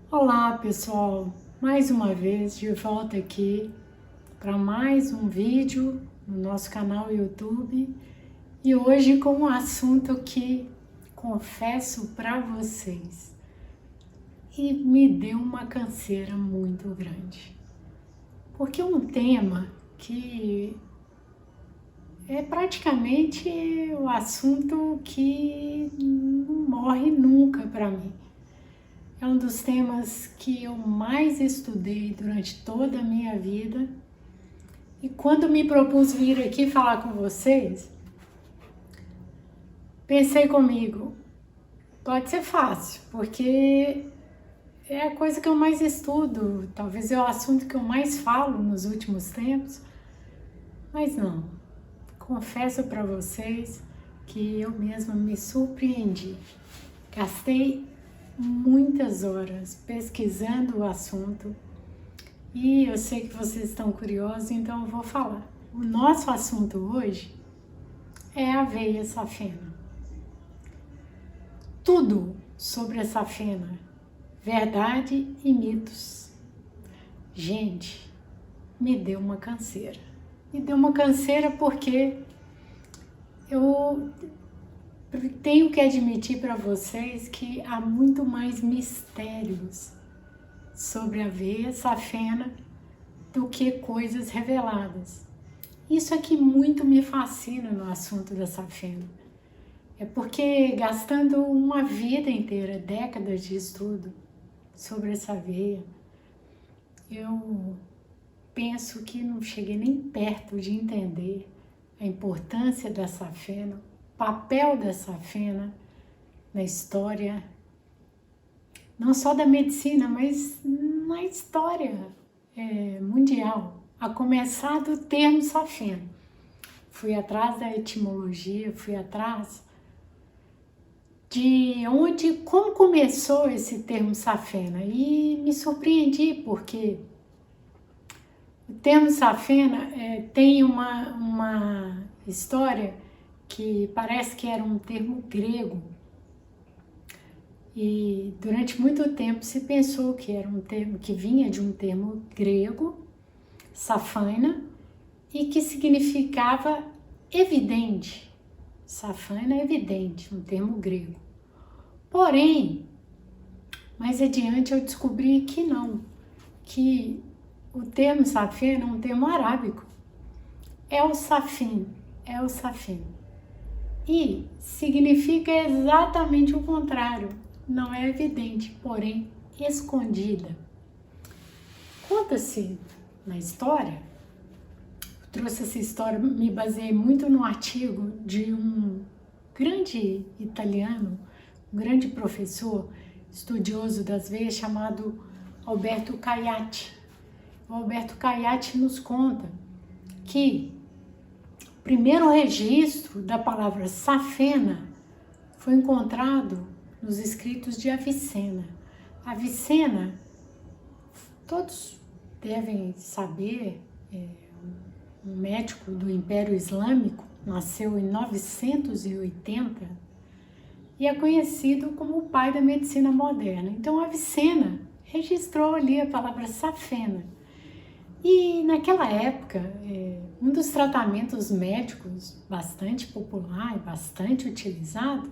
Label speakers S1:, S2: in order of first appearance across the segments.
S1: Olá pessoal, mais uma vez de volta aqui para mais um vídeo no nosso canal YouTube e hoje com um assunto que confesso para vocês e me deu uma canseira muito grande, porque é um tema que é praticamente o assunto que não morre nunca para mim. É um dos temas que eu mais estudei durante toda a minha vida. E quando me propus vir aqui falar com vocês, pensei comigo, pode ser fácil, porque é a coisa que eu mais estudo, talvez é o assunto que eu mais falo nos últimos tempos, mas não. Confesso para vocês que eu mesma me surpreendi. Gastei muitas horas pesquisando o assunto e eu sei que vocês estão curiosos, então eu vou falar. O nosso assunto hoje é a aveia safena. Tudo sobre a safena, verdade e mitos. Gente, me deu uma canseira. Me deu uma canseira porque eu tenho que admitir para vocês que há muito mais mistérios sobre a aveia safena do que coisas reveladas. Isso é que muito me fascina no assunto da safena. É porque gastando uma vida inteira, décadas de estudo sobre essa aveia, eu penso que não cheguei nem perto de entender a importância da safena, papel da safena na história, não só da medicina, mas na história mundial, a começar do termo safena. Fui atrás da etimologia, fui atrás de como começou esse termo safena e me surpreendi porque o termo safena tem uma história que parece que era um termo grego e durante muito tempo se pensou que era um termo que vinha de um termo grego, safaina, e que significava evidente. Safaina é evidente, um termo grego. Porém, mais adiante eu descobri que não, que o termo safena é um termo arábico, é o safin. E significa exatamente o contrário, não é evidente, porém escondida. Conta-se na história, eu trouxe essa história, me baseei muito no artigo de um grande italiano, um grande professor, estudioso das veias, chamado Alberto Caiati. O Alberto Caiati nos conta que o primeiro registro da palavra safena foi encontrado nos escritos de Avicena. Avicena, todos devem saber, um médico do Império Islâmico, nasceu em 980 e é conhecido como o pai da medicina moderna. Então Avicena registrou ali a palavra safena. E naquela época, um dos tratamentos médicos bastante popular e bastante utilizado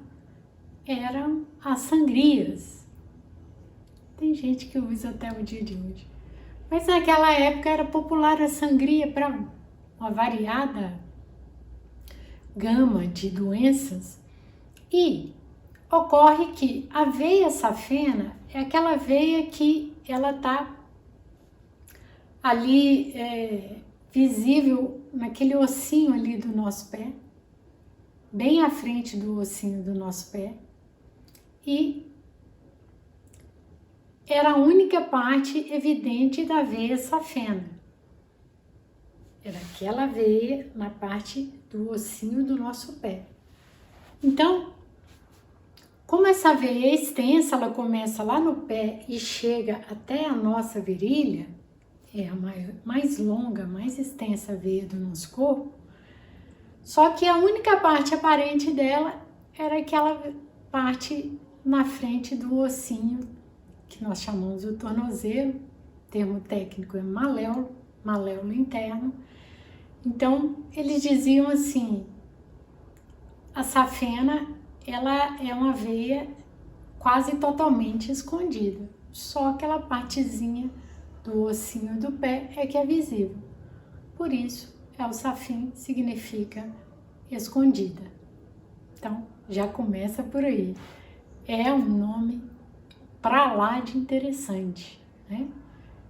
S1: eram as sangrias. Tem gente que usa até o dia de hoje. Mas naquela época era popular a sangria para uma variada gama de doenças. E ocorre que a veia safena é aquela veia que ela está ali visível naquele ossinho ali do nosso pé, bem à frente do ossinho do nosso pé, e era a única parte evidente da veia safena. Era aquela veia na parte do ossinho do nosso pé. Então, como essa veia é extensa, ela começa lá no pé e chega até a nossa virilha, é a mais longa, mais extensa veia do nosso corpo, só que a única parte aparente dela era aquela parte na frente do ossinho, que nós chamamos de tornozelo, termo técnico é maléolo interno. Então, eles diziam assim, a safena, ela é uma veia quase totalmente escondida, só aquela partezinha do ossinho do pé é que é visível. Por isso, El-Safin significa escondida. Então, já começa por aí. É um nome pra lá de interessante, né?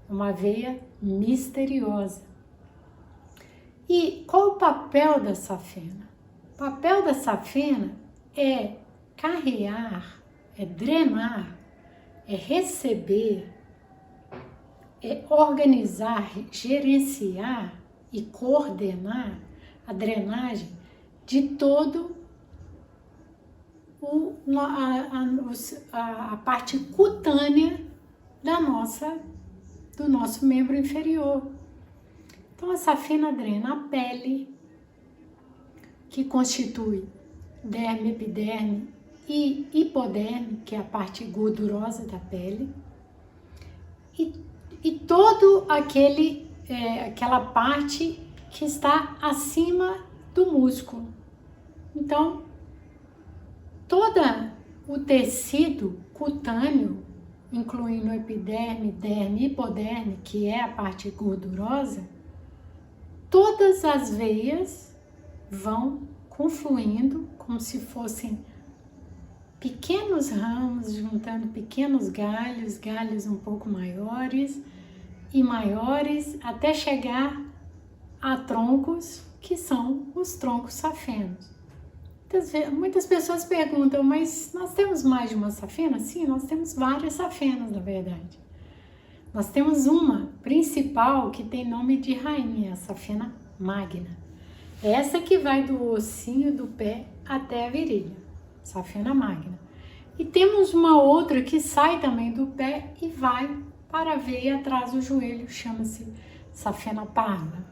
S1: Uma veia misteriosa. E qual o papel da safena? O papel da safena é carrear, é drenar, é receber, é organizar, gerenciar e coordenar a drenagem de todo a parte cutânea do nosso membro inferior. Então, a safena drena a pele, que constitui derme, epiderme e hipoderme, que é a parte gordurosa da pele, e todo aquela parte que está acima do músculo. Então, todo o tecido cutâneo, incluindo epiderme, derme e hipoderme, que é a parte gordurosa, todas as veias vão confluindo como se fossem pequenos ramos, juntando pequenos galhos um pouco maiores e maiores, até chegar a troncos, que são os troncos safenos. Muitas pessoas perguntam, mas nós temos mais de uma safena? Sim, nós temos várias safenas, na verdade. Nós temos uma principal que tem nome de rainha, a safena magna. Essa que vai do ossinho do pé até a virilha, safena magna. E temos uma outra que sai também do pé e vai para a veia atrás do joelho, chama-se safena parva.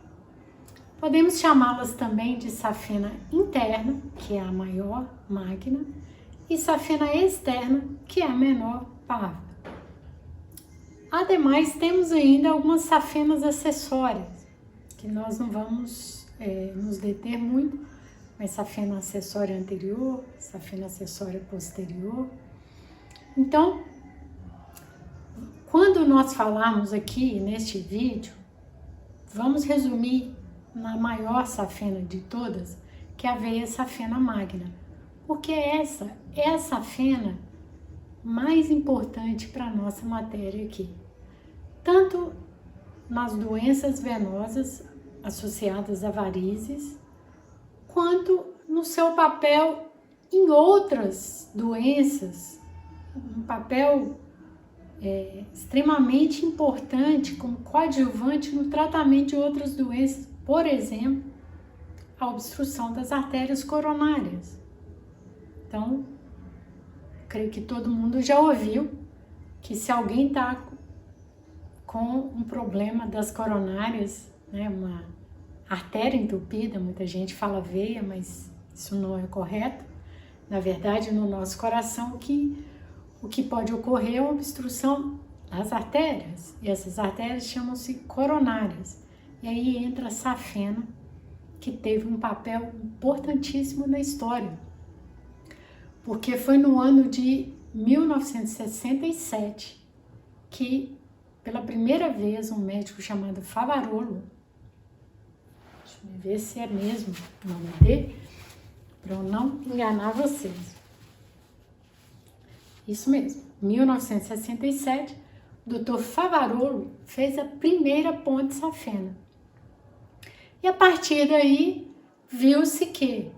S1: Podemos chamá-las também de safena interna, que é a maior, magna, e safena externa, que é a menor, parva. Ademais, temos ainda algumas safenas acessórias, que nós não vamos nos deter muito, mas safena acessória anterior, safena acessória posterior. Então, quando nós falarmos aqui neste vídeo, vamos resumir na maior safena de todas, que é a veia safena magna, porque essa é a safena mais importante para a nossa matéria aqui, tanto nas doenças venosas associadas a varizes, quanto no seu papel em outras doenças, um papel extremamente importante como coadjuvante no tratamento de outras doenças, por exemplo, a obstrução das artérias coronárias. Então, creio que todo mundo já ouviu que se alguém está com um problema das coronárias, né, uma artéria entupida, muita gente fala veia, mas isso não é correto. Na verdade, no nosso coração, o que pode ocorrer é uma obstrução das artérias, e essas artérias chamam-se coronárias. E aí entra a safena, que teve um papel importantíssimo na história, porque foi no ano de 1967 que, pela primeira vez, um médico chamado Favarolo, deixa eu ver se é mesmo o nome dele, para eu não enganar vocês. Isso mesmo, 1967, o Dr. Favarolo fez a primeira ponte safena. E a partir daí, viu-se que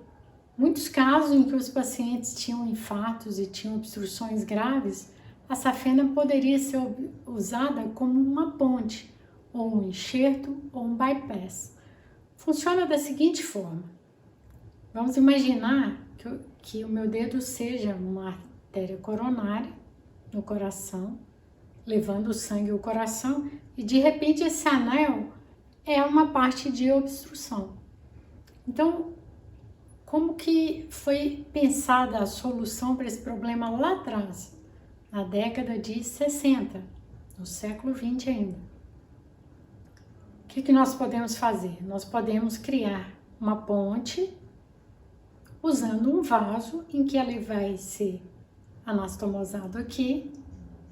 S1: muitos casos em que os pacientes tinham infartos e tinham obstruções graves, a safena poderia ser usada como uma ponte, ou um enxerto, ou um bypass. Funciona da seguinte forma. Vamos imaginar que o meu dedo seja uma artéria coronária no coração levando o sangue ao coração, e de repente esse anel é uma parte de obstrução. Então, como que foi pensada a solução para esse problema lá atrás, na década de 60, no século 20 ainda? O que nós podemos fazer? Nós podemos criar uma ponte usando um vaso em que ele vai ser anastomosado aqui,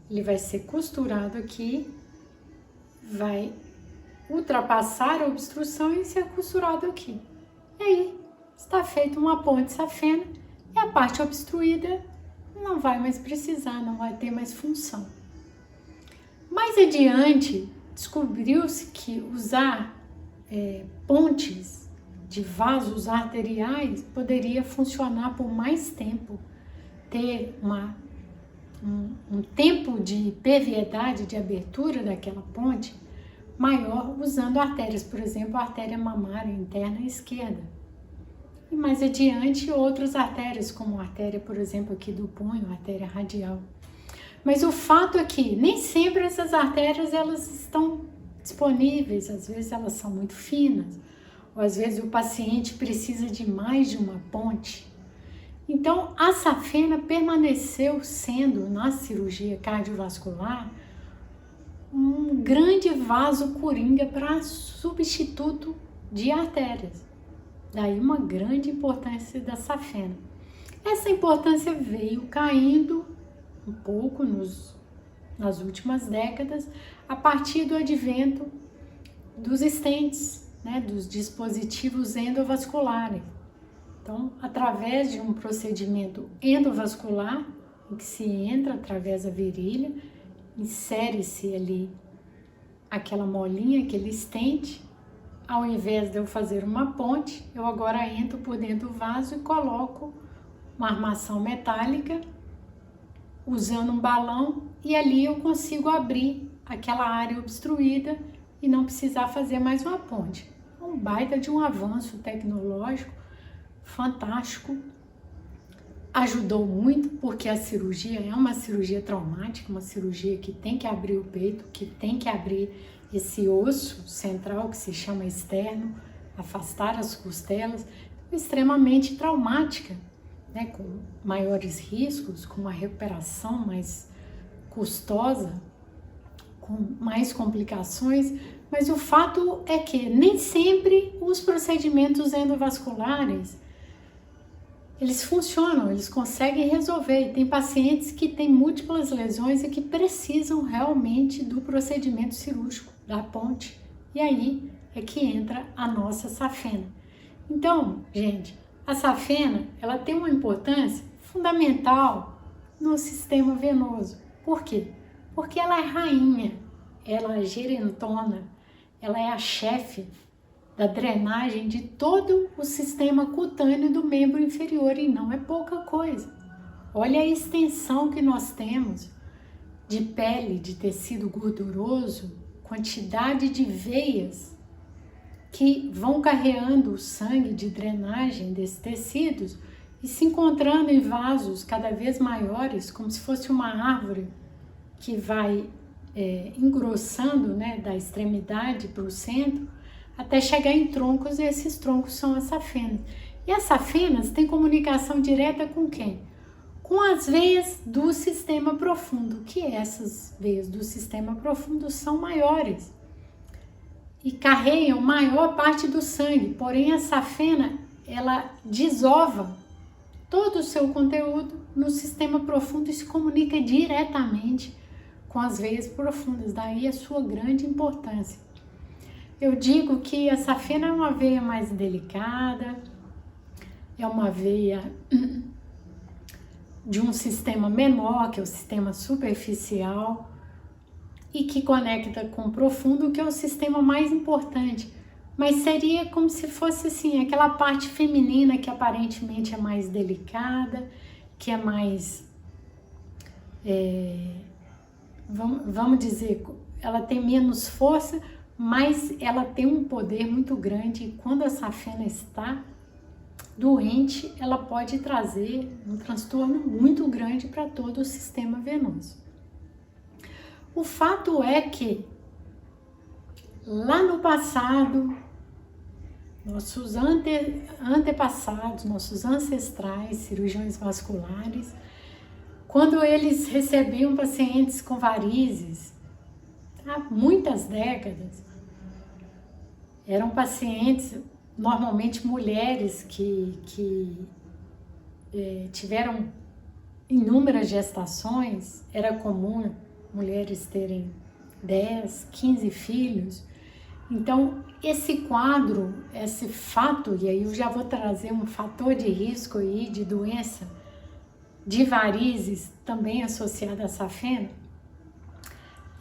S1: ele vai ser costurado aqui, vai ultrapassar a obstrução e ser costurado aqui. E aí está feita uma ponte safena e a parte obstruída não vai mais precisar, não vai ter mais função. Mais adiante, descobriu-se que usar pontes de vasos arteriais poderia funcionar por mais tempo, ter um tempo de perviedade, de abertura daquela ponte maior usando artérias, por exemplo, a artéria mamária interna esquerda. E mais adiante, outras artérias, como a artéria, por exemplo, aqui do punho, a artéria radial. Mas o fato é que nem sempre essas artérias elas estão disponíveis, às vezes elas são muito finas, ou às vezes o paciente precisa de mais de uma ponte. Então, a safena permaneceu sendo, na cirurgia cardiovascular, um grande vaso coringa para substituto de artérias. Daí uma grande importância da safena. Essa importância veio caindo um pouco nas últimas décadas, a partir do advento dos stents, dos dispositivos endovasculares. Então, através de um procedimento endovascular, em que se entra através da virilha, insere-se ali aquela molinha, aquele stent. Ao invés de eu fazer uma ponte, eu agora entro por dentro do vaso e coloco uma armação metálica, usando um balão, e ali eu consigo abrir aquela área obstruída e não precisar fazer mais uma ponte. Um baita de um avanço tecnológico fantástico. Ajudou muito, porque a cirurgia é uma cirurgia traumática, uma cirurgia que tem que abrir o peito, que tem que abrir esse osso central que se chama externo, afastar as costelas, extremamente traumática, com maiores riscos, com uma recuperação mais custosa, com mais complicações, mas o fato é que nem sempre os procedimentos endovasculares eles funcionam, eles conseguem resolver. E tem pacientes que têm múltiplas lesões e que precisam realmente do procedimento cirúrgico, da ponte. E aí é que entra a nossa safena. Então, gente, a safena, ela tem uma importância fundamental no sistema venoso. Por quê? Porque ela é rainha, ela é gerentona, ela é a chefe da drenagem de todo o sistema cutâneo do membro inferior, e não é pouca coisa. Olha a extensão que nós temos de pele, de tecido gorduroso, quantidade de veias que vão carreando o sangue de drenagem desses tecidos e se encontrando em vasos cada vez maiores, como se fosse uma árvore que vai engrossando, da extremidade para o centro, até chegar em troncos, e esses troncos são as safenas. E as safenas têm comunicação direta com quem? Com as veias do sistema profundo, que essas veias do sistema profundo são maiores e carregam maior parte do sangue, porém a safena, ela desova todo o seu conteúdo no sistema profundo e se comunica diretamente com as veias profundas, daí a sua grande importância. Eu digo que a safena é uma veia mais delicada, é uma veia de um sistema menor, que é o sistema superficial, e que conecta com o profundo, que é o sistema mais importante. Mas seria como se fosse assim, aquela parte feminina que aparentemente é mais delicada, que é mais, vamos dizer, ela tem menos força, mas ela tem um poder muito grande, e quando a safena está doente, ela pode trazer um transtorno muito grande para todo o sistema venoso. O fato é que lá no passado, nossos antepassados, nossos ancestrais, cirurgiões vasculares, quando eles recebiam pacientes com varizes, há muitas décadas, eram pacientes, normalmente mulheres que tiveram inúmeras gestações, era comum mulheres terem 10, 15 filhos. Então, esse quadro, esse fato, e aí eu já vou trazer um fator de risco aí de doença, de varizes, também associada à safena,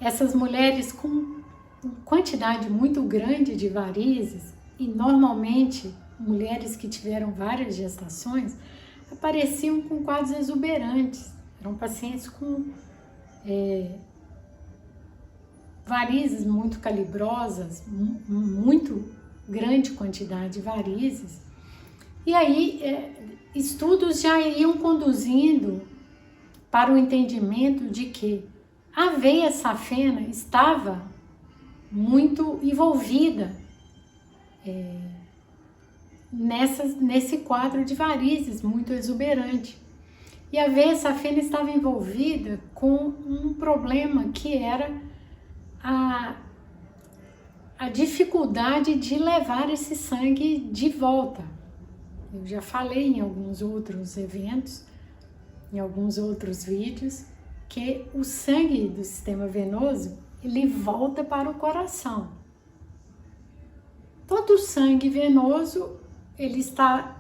S1: essas mulheres com quantidade muito grande de varizes, e normalmente mulheres que tiveram várias gestações, apareciam com quadros exuberantes, eram pacientes com varizes muito calibrosas, muito grande quantidade de varizes, e aí estudos já iam conduzindo para o entendimento de que a veia safena estava muito envolvida nesse quadro de varizes muito exuberante. E a veia safena estava envolvida com um problema que era a dificuldade de levar esse sangue de volta. Eu já falei em alguns outros eventos, em alguns outros vídeos, que o sangue do sistema venoso, ele volta para o coração. Todo o sangue venoso, ele está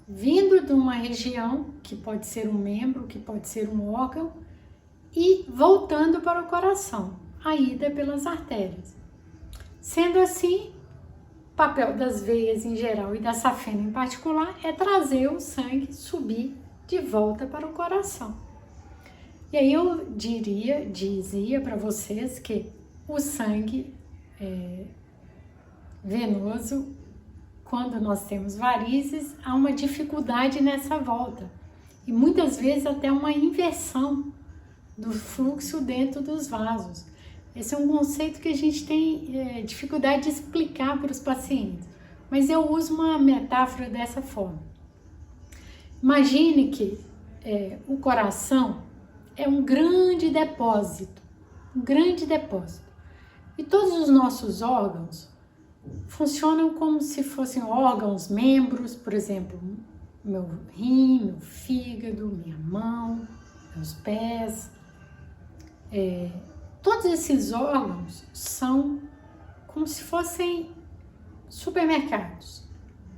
S1: vindo de uma região, que pode ser um membro, que pode ser um órgão, e voltando para o coração. A ida pelas artérias. Sendo assim, o papel das veias em geral e da safena em particular é trazer o sangue subir de volta para o coração. E aí eu dizia para vocês que o sangue venoso, quando nós temos varizes, há uma dificuldade nessa volta. E muitas vezes até uma inversão do fluxo dentro dos vasos. Esse é um conceito que a gente tem dificuldade de explicar para os pacientes, mas eu uso uma metáfora dessa forma. Imagine que o coração é um grande depósito, e todos os nossos órgãos funcionam como se fossem órgãos, membros, por exemplo, meu rim, meu fígado, minha mão, meus pés. Todos esses órgãos são como se fossem supermercados.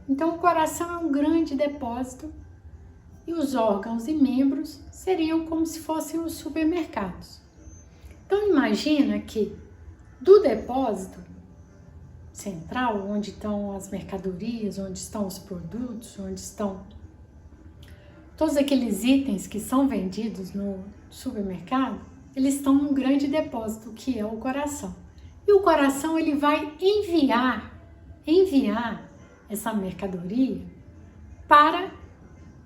S1: Então, o coração é um grande depósito e os órgãos e membros seriam como se fossem os supermercados. Então, imagina que do depósito central, onde estão as mercadorias, onde estão os produtos, onde estão todos aqueles itens que são vendidos no supermercado, eles estão num grande depósito, que é o coração. E o coração, ele vai enviar essa mercadoria para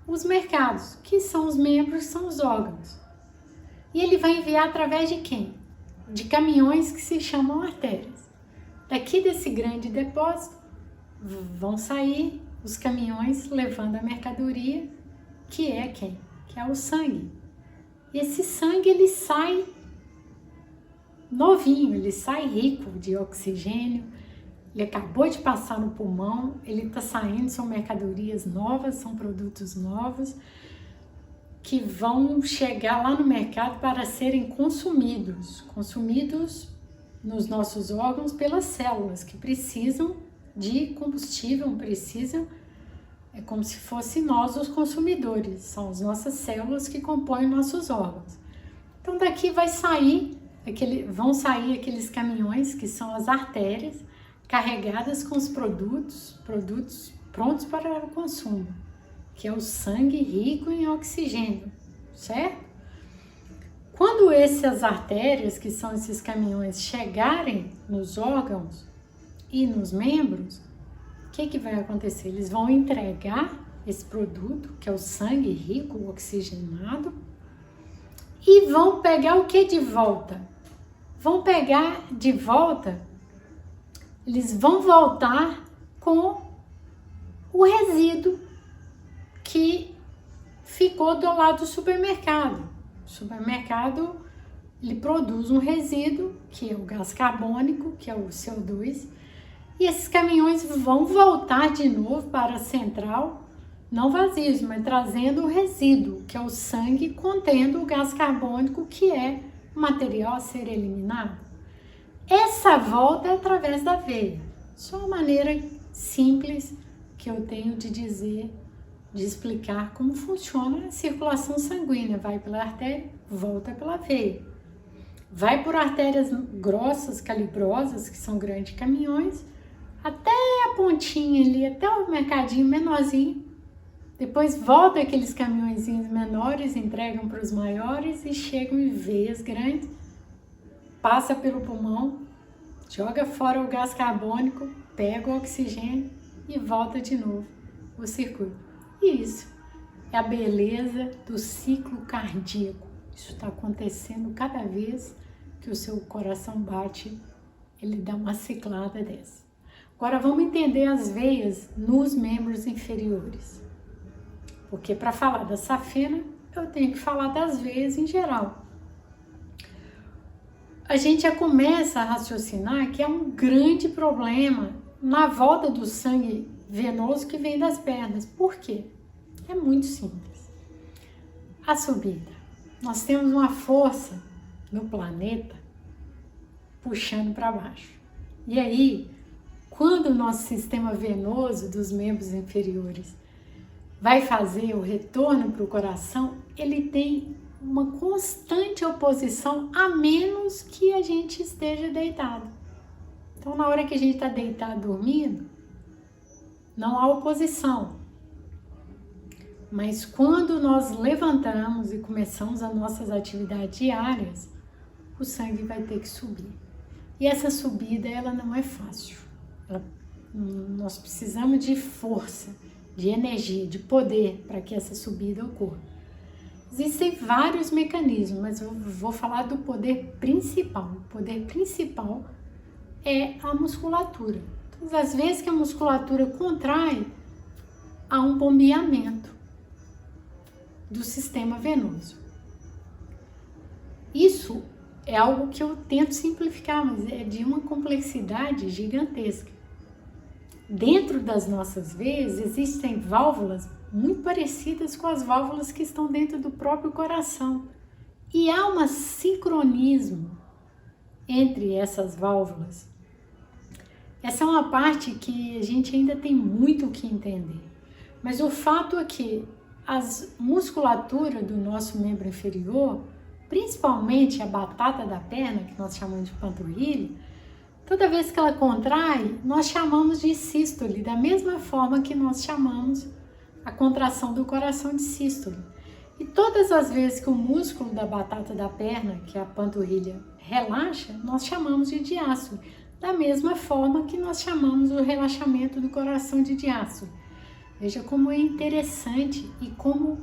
S1: os mercados, que são os membros, são os órgãos. E ele vai enviar através de quem? De caminhões que se chamam artérias. Daqui desse grande depósito vão sair os caminhões levando a mercadoria, que é quem? Que é o sangue. E esse sangue, ele sai novinho, ele sai rico de oxigênio, ele acabou de passar no pulmão, ele está saindo, são mercadorias novas, são produtos novos, que vão chegar lá no mercado para serem consumidos nos nossos órgãos pelas células, que precisam de combustível, é como se fosse nós os consumidores, são as nossas células que compõem nossos órgãos. Então daqui vão sair aqueles caminhões que são as artérias, carregadas com os produtos prontos para o consumo, que é o sangue rico em oxigênio, certo? Quando essas artérias, que são esses caminhões, chegarem nos órgãos e nos membros, o que vai acontecer? Eles vão entregar esse produto, que é o sangue rico, oxigenado, e vão pegar o que de volta? vão pegar de volta, eles vão voltar com o resíduo que ficou do lado do supermercado. O supermercado, ele produz um resíduo, que é o gás carbônico, que é o CO2, e esses caminhões vão voltar de novo para a central, não vazios, mas trazendo o resíduo, que é o sangue contendo o gás carbônico, que é o material a ser eliminado. Essa volta é através da veia. Só uma maneira simples que eu tenho de dizer, de explicar como funciona a circulação sanguínea. Vai pela artéria, volta pela veia. Vai por artérias grossas, calibrosas, que são grandes caminhões, até a pontinha ali, até o mercadinho menorzinho. Depois volta aqueles caminhõezinhos menores, entregam para os maiores e chegam em veias grandes, passa pelo pulmão, joga fora o gás carbônico, pega o oxigênio e volta de novo o circuito. E isso é a beleza do ciclo cardíaco. Isso está acontecendo cada vez que o seu coração bate, ele dá uma ciclada dessa. Agora vamos entender as veias nos membros inferiores. Porque para falar da safena, eu tenho que falar das veias em geral. A gente já começa a raciocinar que é um grande problema na volta do sangue venoso que vem das pernas. Por quê? É muito simples. A subida. Nós temos uma força no planeta puxando para baixo. E aí, quando o nosso sistema venoso dos membros inferiores vai fazer o retorno para o coração, ele tem uma constante oposição, a menos que a gente esteja deitado. Então, na hora que a gente está deitado dormindo, não há oposição. Mas quando nós levantamos e começamos as nossas atividades diárias, o sangue vai ter que subir. E essa subida, ela não é fácil. Nós precisamos de força, de energia, de poder para que essa subida ocorra. Existem vários mecanismos, mas eu vou falar do poder principal. O poder principal é a musculatura. Todas as vezes que a musculatura contrai, há um bombeamento do sistema venoso. Isso é algo que eu tento simplificar, mas é de uma complexidade gigantesca. Dentro das nossas veias existem válvulas muito parecidas com as válvulas que estão dentro do próprio coração. E há um sincronismo entre essas válvulas. Essa é uma parte que a gente ainda tem muito o que entender. Mas o fato é que a musculatura do nosso membro inferior, principalmente a batata da perna, que nós chamamos de panturrilha, toda vez que ela contrai, nós chamamos de sístole, da mesma forma que nós chamamos a contração do coração de sístole. E todas as vezes que o músculo da batata da perna, que é a panturrilha, relaxa, nós chamamos de diástole, da mesma forma que nós chamamos o relaxamento do coração de diástole. Veja como é interessante e como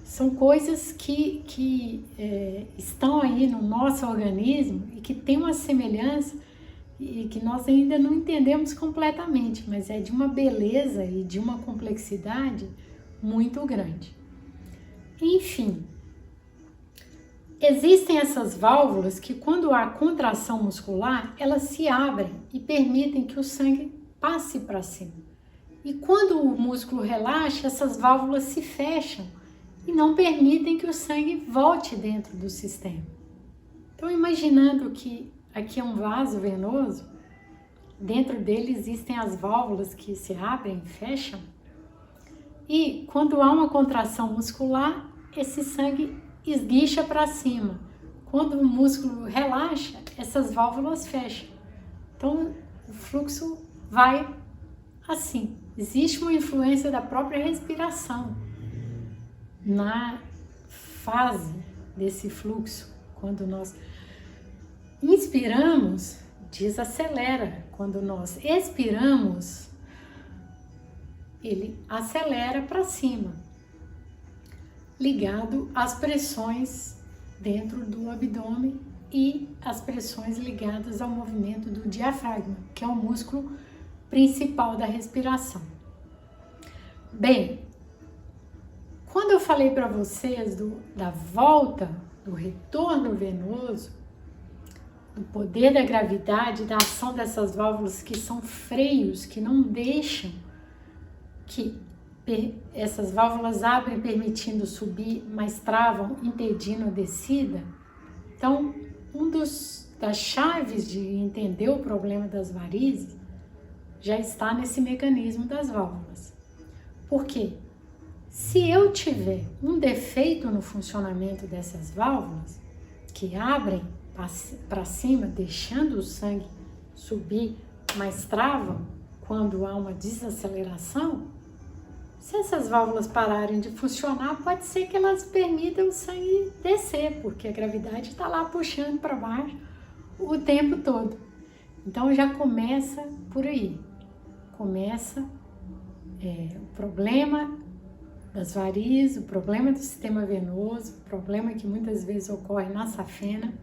S1: são coisas que estão aí no nosso organismo e que tem uma semelhança e que nós ainda não entendemos completamente, mas é de uma beleza e de uma complexidade muito grande. Enfim, existem essas válvulas que, quando há contração muscular, elas se abrem e permitem que o sangue passe para cima. E quando o músculo relaxa, essas válvulas se fecham e não permitem que o sangue volte dentro do sistema. Então, imaginando que aqui é um vaso venoso, dentro dele existem as válvulas que se abrem e fecham, e quando há uma contração muscular, esse sangue esguicha para cima. Quando o músculo relaxa, essas válvulas fecham. Então, o fluxo vai assim. Existe uma influência da própria respiração na fase desse fluxo. Quando nós inspiramos, desacelera. Quando nós expiramos, ele acelera para cima, ligado às pressões dentro do abdômen e as pressões ligadas ao movimento do diafragma, que é o músculo principal da respiração. Bem, quando eu falei para vocês da volta, do retorno venoso, do poder da gravidade, da ação dessas válvulas que são freios, que não deixam que essas válvulas abrem permitindo subir, mas travam impedindo a descida. Então, das chaves de entender o problema das varizes já está nesse mecanismo das válvulas. Por quê? Se eu tiver um defeito no funcionamento dessas válvulas, que abrem para cima, deixando o sangue subir, mas travam quando há uma desaceleração, se essas válvulas pararem de funcionar, pode ser que elas permitam o sangue descer, porque a gravidade está lá puxando para baixo o tempo todo. Então já começa por aí. Começa o problema das varizes, o problema do sistema venoso, o problema que muitas vezes ocorre na safena,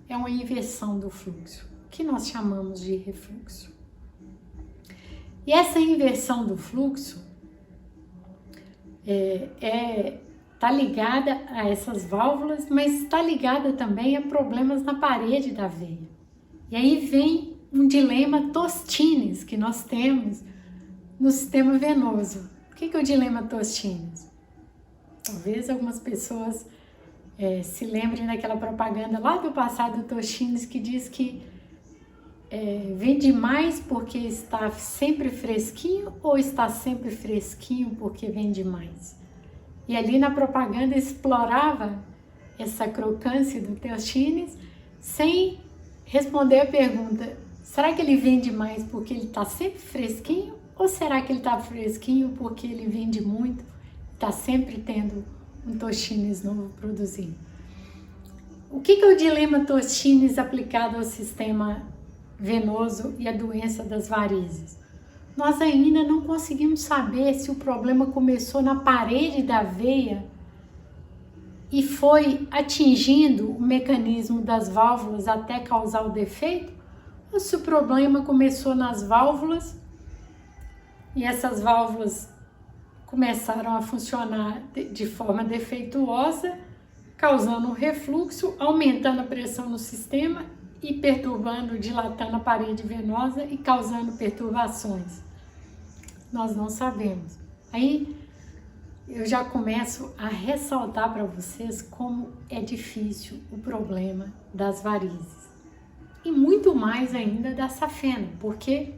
S1: é uma inversão do fluxo, que nós chamamos de refluxo. E essa inversão do fluxo está ligada a essas válvulas, mas está ligada também a problemas na parede da veia. E aí vem um dilema Tostines que nós temos no sistema venoso. O que é o dilema Tostines? Talvez algumas pessoas se lembrem daquela propaganda lá do passado do Tostines que diz que vende mais porque está sempre fresquinho ou está sempre fresquinho porque vende mais? E ali na propaganda explorava essa crocância do Tostines sem responder a pergunta: será que ele vende mais porque ele está sempre fresquinho ou será que ele está fresquinho porque ele vende muito, está sempre tendo um Tostines novo produzindo? O que é o dilema Tostines aplicado ao sistema venoso e a doença das varizes? Nós ainda não conseguimos saber se o problema começou na parede da veia e foi atingindo o mecanismo das válvulas até causar o defeito, ou se o problema começou nas válvulas e essas válvulas começaram a funcionar de forma defeituosa, causando um refluxo, aumentando a pressão no sistema e perturbando, dilatando a parede venosa e causando perturbações. Nós não sabemos. Aí eu já começo a ressaltar para vocês como é difícil o problema das varizes. E muito mais ainda da safena, porque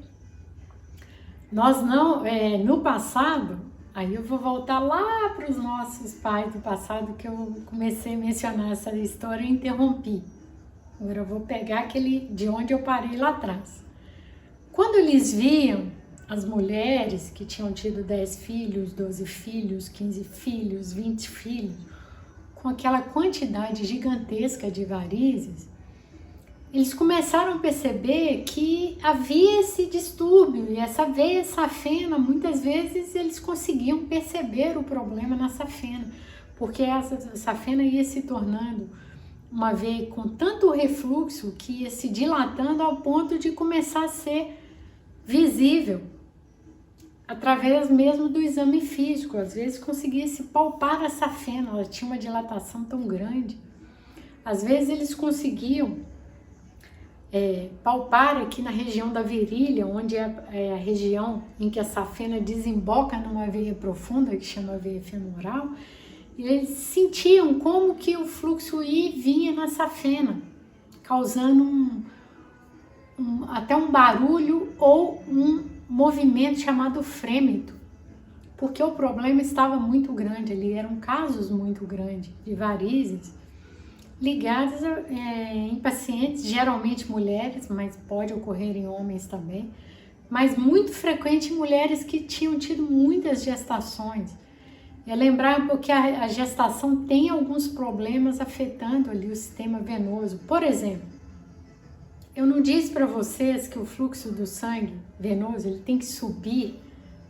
S1: nós não, no passado, aí eu vou voltar lá para os nossos pais do passado, que eu comecei a mencionar essa história e interrompi. Agora eu vou pegar de onde eu parei lá atrás. Quando eles viam as mulheres que tinham tido 10 filhos, 12 filhos, 15 filhos, 20 filhos, com aquela quantidade gigantesca de varizes, eles começaram a perceber que havia esse distúrbio e essa veia safena, muitas vezes eles conseguiam perceber o problema na safena, porque essa safena ia se tornando uma veia com tanto refluxo que ia se dilatando ao ponto de começar a ser visível através mesmo do exame físico. Às vezes conseguia se palpar a safena, ela tinha uma dilatação tão grande. Às vezes eles conseguiam palpar aqui na região da virilha, onde é a região em que a safena desemboca numa veia profunda, que chama veia femoral, e eles sentiam como que o fluxo ia e vinha na safena, causando até um barulho ou um movimento chamado frêmito, porque o problema estava muito grande ali, eram casos muito grandes de varizes, ligadas em pacientes, geralmente mulheres, mas pode ocorrer em homens também, mas muito frequente em mulheres que tinham tido muitas gestações. É lembrar porque a gestação tem alguns problemas afetando ali o sistema venoso. Por exemplo, eu não disse para vocês que o fluxo do sangue venoso ele tem que subir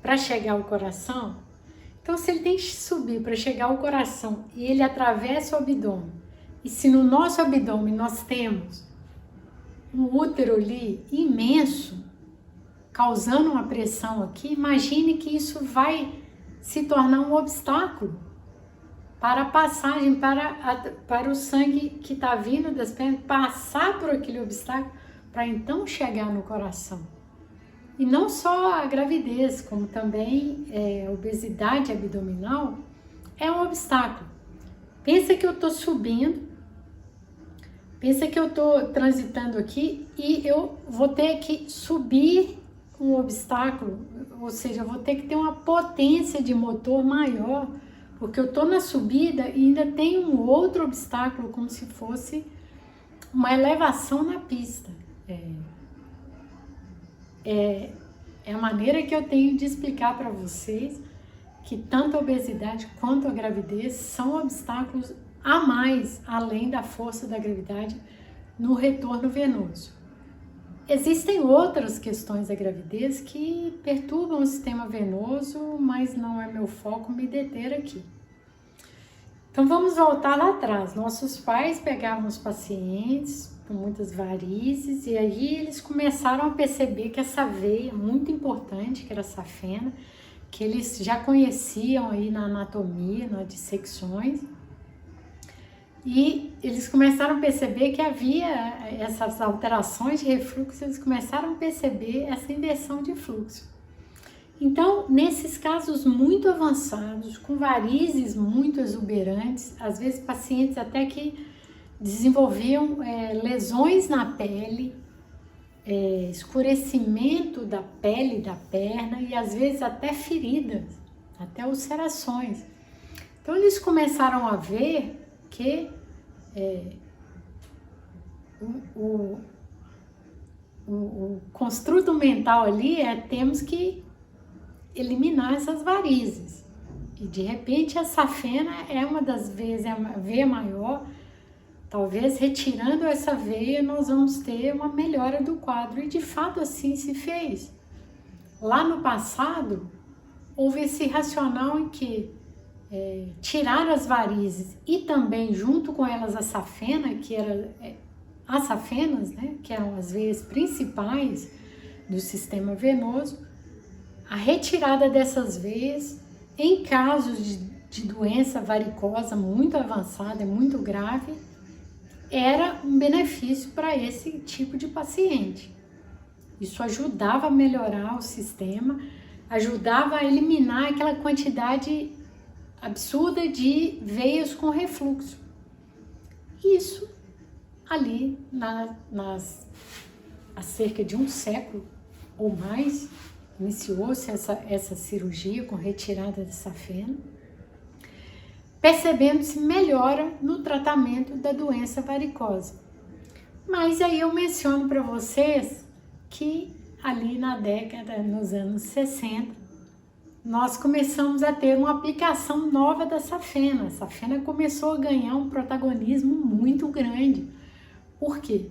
S1: para chegar ao coração? Então, se ele tem que subir para chegar ao coração e ele atravessa o abdômen, E se no nosso abdômen nós temos um útero ali imenso, causando uma pressão aqui, imagine que isso vai se tornar um obstáculo para a passagem, para o sangue que está vindo das pernas, passar por aquele obstáculo, para então chegar no coração. E não só a gravidez, como também a obesidade abdominal é um obstáculo. Pensa que eu estou subindo, pensa que eu estou transitando aqui e eu vou ter que subir um obstáculo, ou seja, eu vou ter que ter uma potência de motor maior, porque eu estou na subida e ainda tem um outro obstáculo, como se fosse uma elevação na pista. É a maneira que eu tenho de explicar para vocês que tanto a obesidade quanto a gravidez são obstáculos a mais, além da força da gravidade no retorno venoso. Existem outras questões da gravidez que perturbam o sistema venoso, mas não é meu foco me deter aqui. Então vamos voltar lá atrás. Nossos pais pegavam os pacientes com muitas varizes e aí eles começaram a perceber que essa veia muito importante, que era a safena, que eles já conheciam aí na anatomia, nas dissecções, e eles começaram a perceber que havia essas alterações de refluxo, eles começaram a perceber essa inversão de fluxo. Então, nesses casos muito avançados, com varizes muito exuberantes, às vezes pacientes até que desenvolviam lesões na pele, escurecimento da pele da perna e às vezes até feridas, até ulcerações. Então, eles começaram a ver que o construto mental ali temos que eliminar essas varizes. E de repente a safena é uma das veias, é uma veia maior. Talvez retirando essa veia nós vamos ter uma melhora do quadro. E de fato assim se fez. Lá no passado houve esse racional em que tirar as varizes e também junto com elas a safena, que era as safenas, né, que eram as veias principais do sistema venoso, a retirada dessas veias em casos de doença varicosa muito avançada e muito grave era um benefício para esse tipo de paciente. Isso ajudava a melhorar o sistema, ajudava a eliminar aquela quantidade absurda de veias com refluxo. Isso ali há cerca de um século ou mais, iniciou-se essa cirurgia com retirada de safena, percebendo-se melhora no tratamento da doença varicosa. Mas aí eu menciono para vocês que ali nos anos 60, nós começamos a ter uma aplicação nova da safena. A safena começou a ganhar um protagonismo muito grande. Por quê?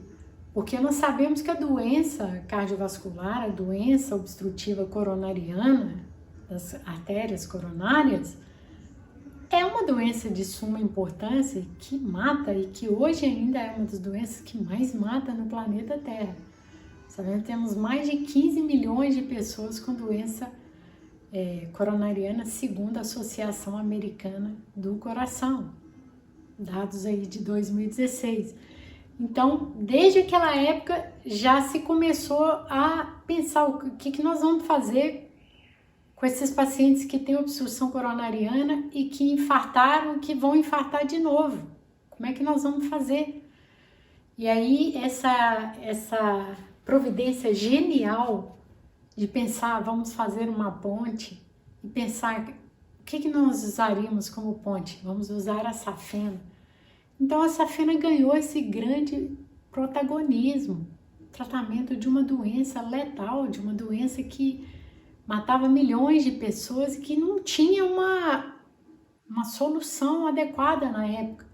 S1: Porque nós sabemos que a doença cardiovascular, a doença obstrutiva coronariana, das artérias coronárias, é uma doença de suma importância que mata e que hoje ainda é uma das doenças que mais mata no planeta Terra. Sabemos que temos mais de 15 milhões de pessoas com doença coronariana, segundo a Associação Americana do Coração, dados aí de 2016. Então, desde aquela época já se começou a pensar o que nós vamos fazer com esses pacientes que têm obstrução coronariana e que infartaram, que vão infartar de novo. Como é que nós vamos fazer? E aí essa providência genial de pensar, vamos fazer uma ponte e pensar o que nós usaríamos como ponte? Vamos usar a safena. Então a safena ganhou esse grande protagonismo, tratamento de uma doença letal, de uma doença que matava milhões de pessoas e que não tinha uma solução adequada na época.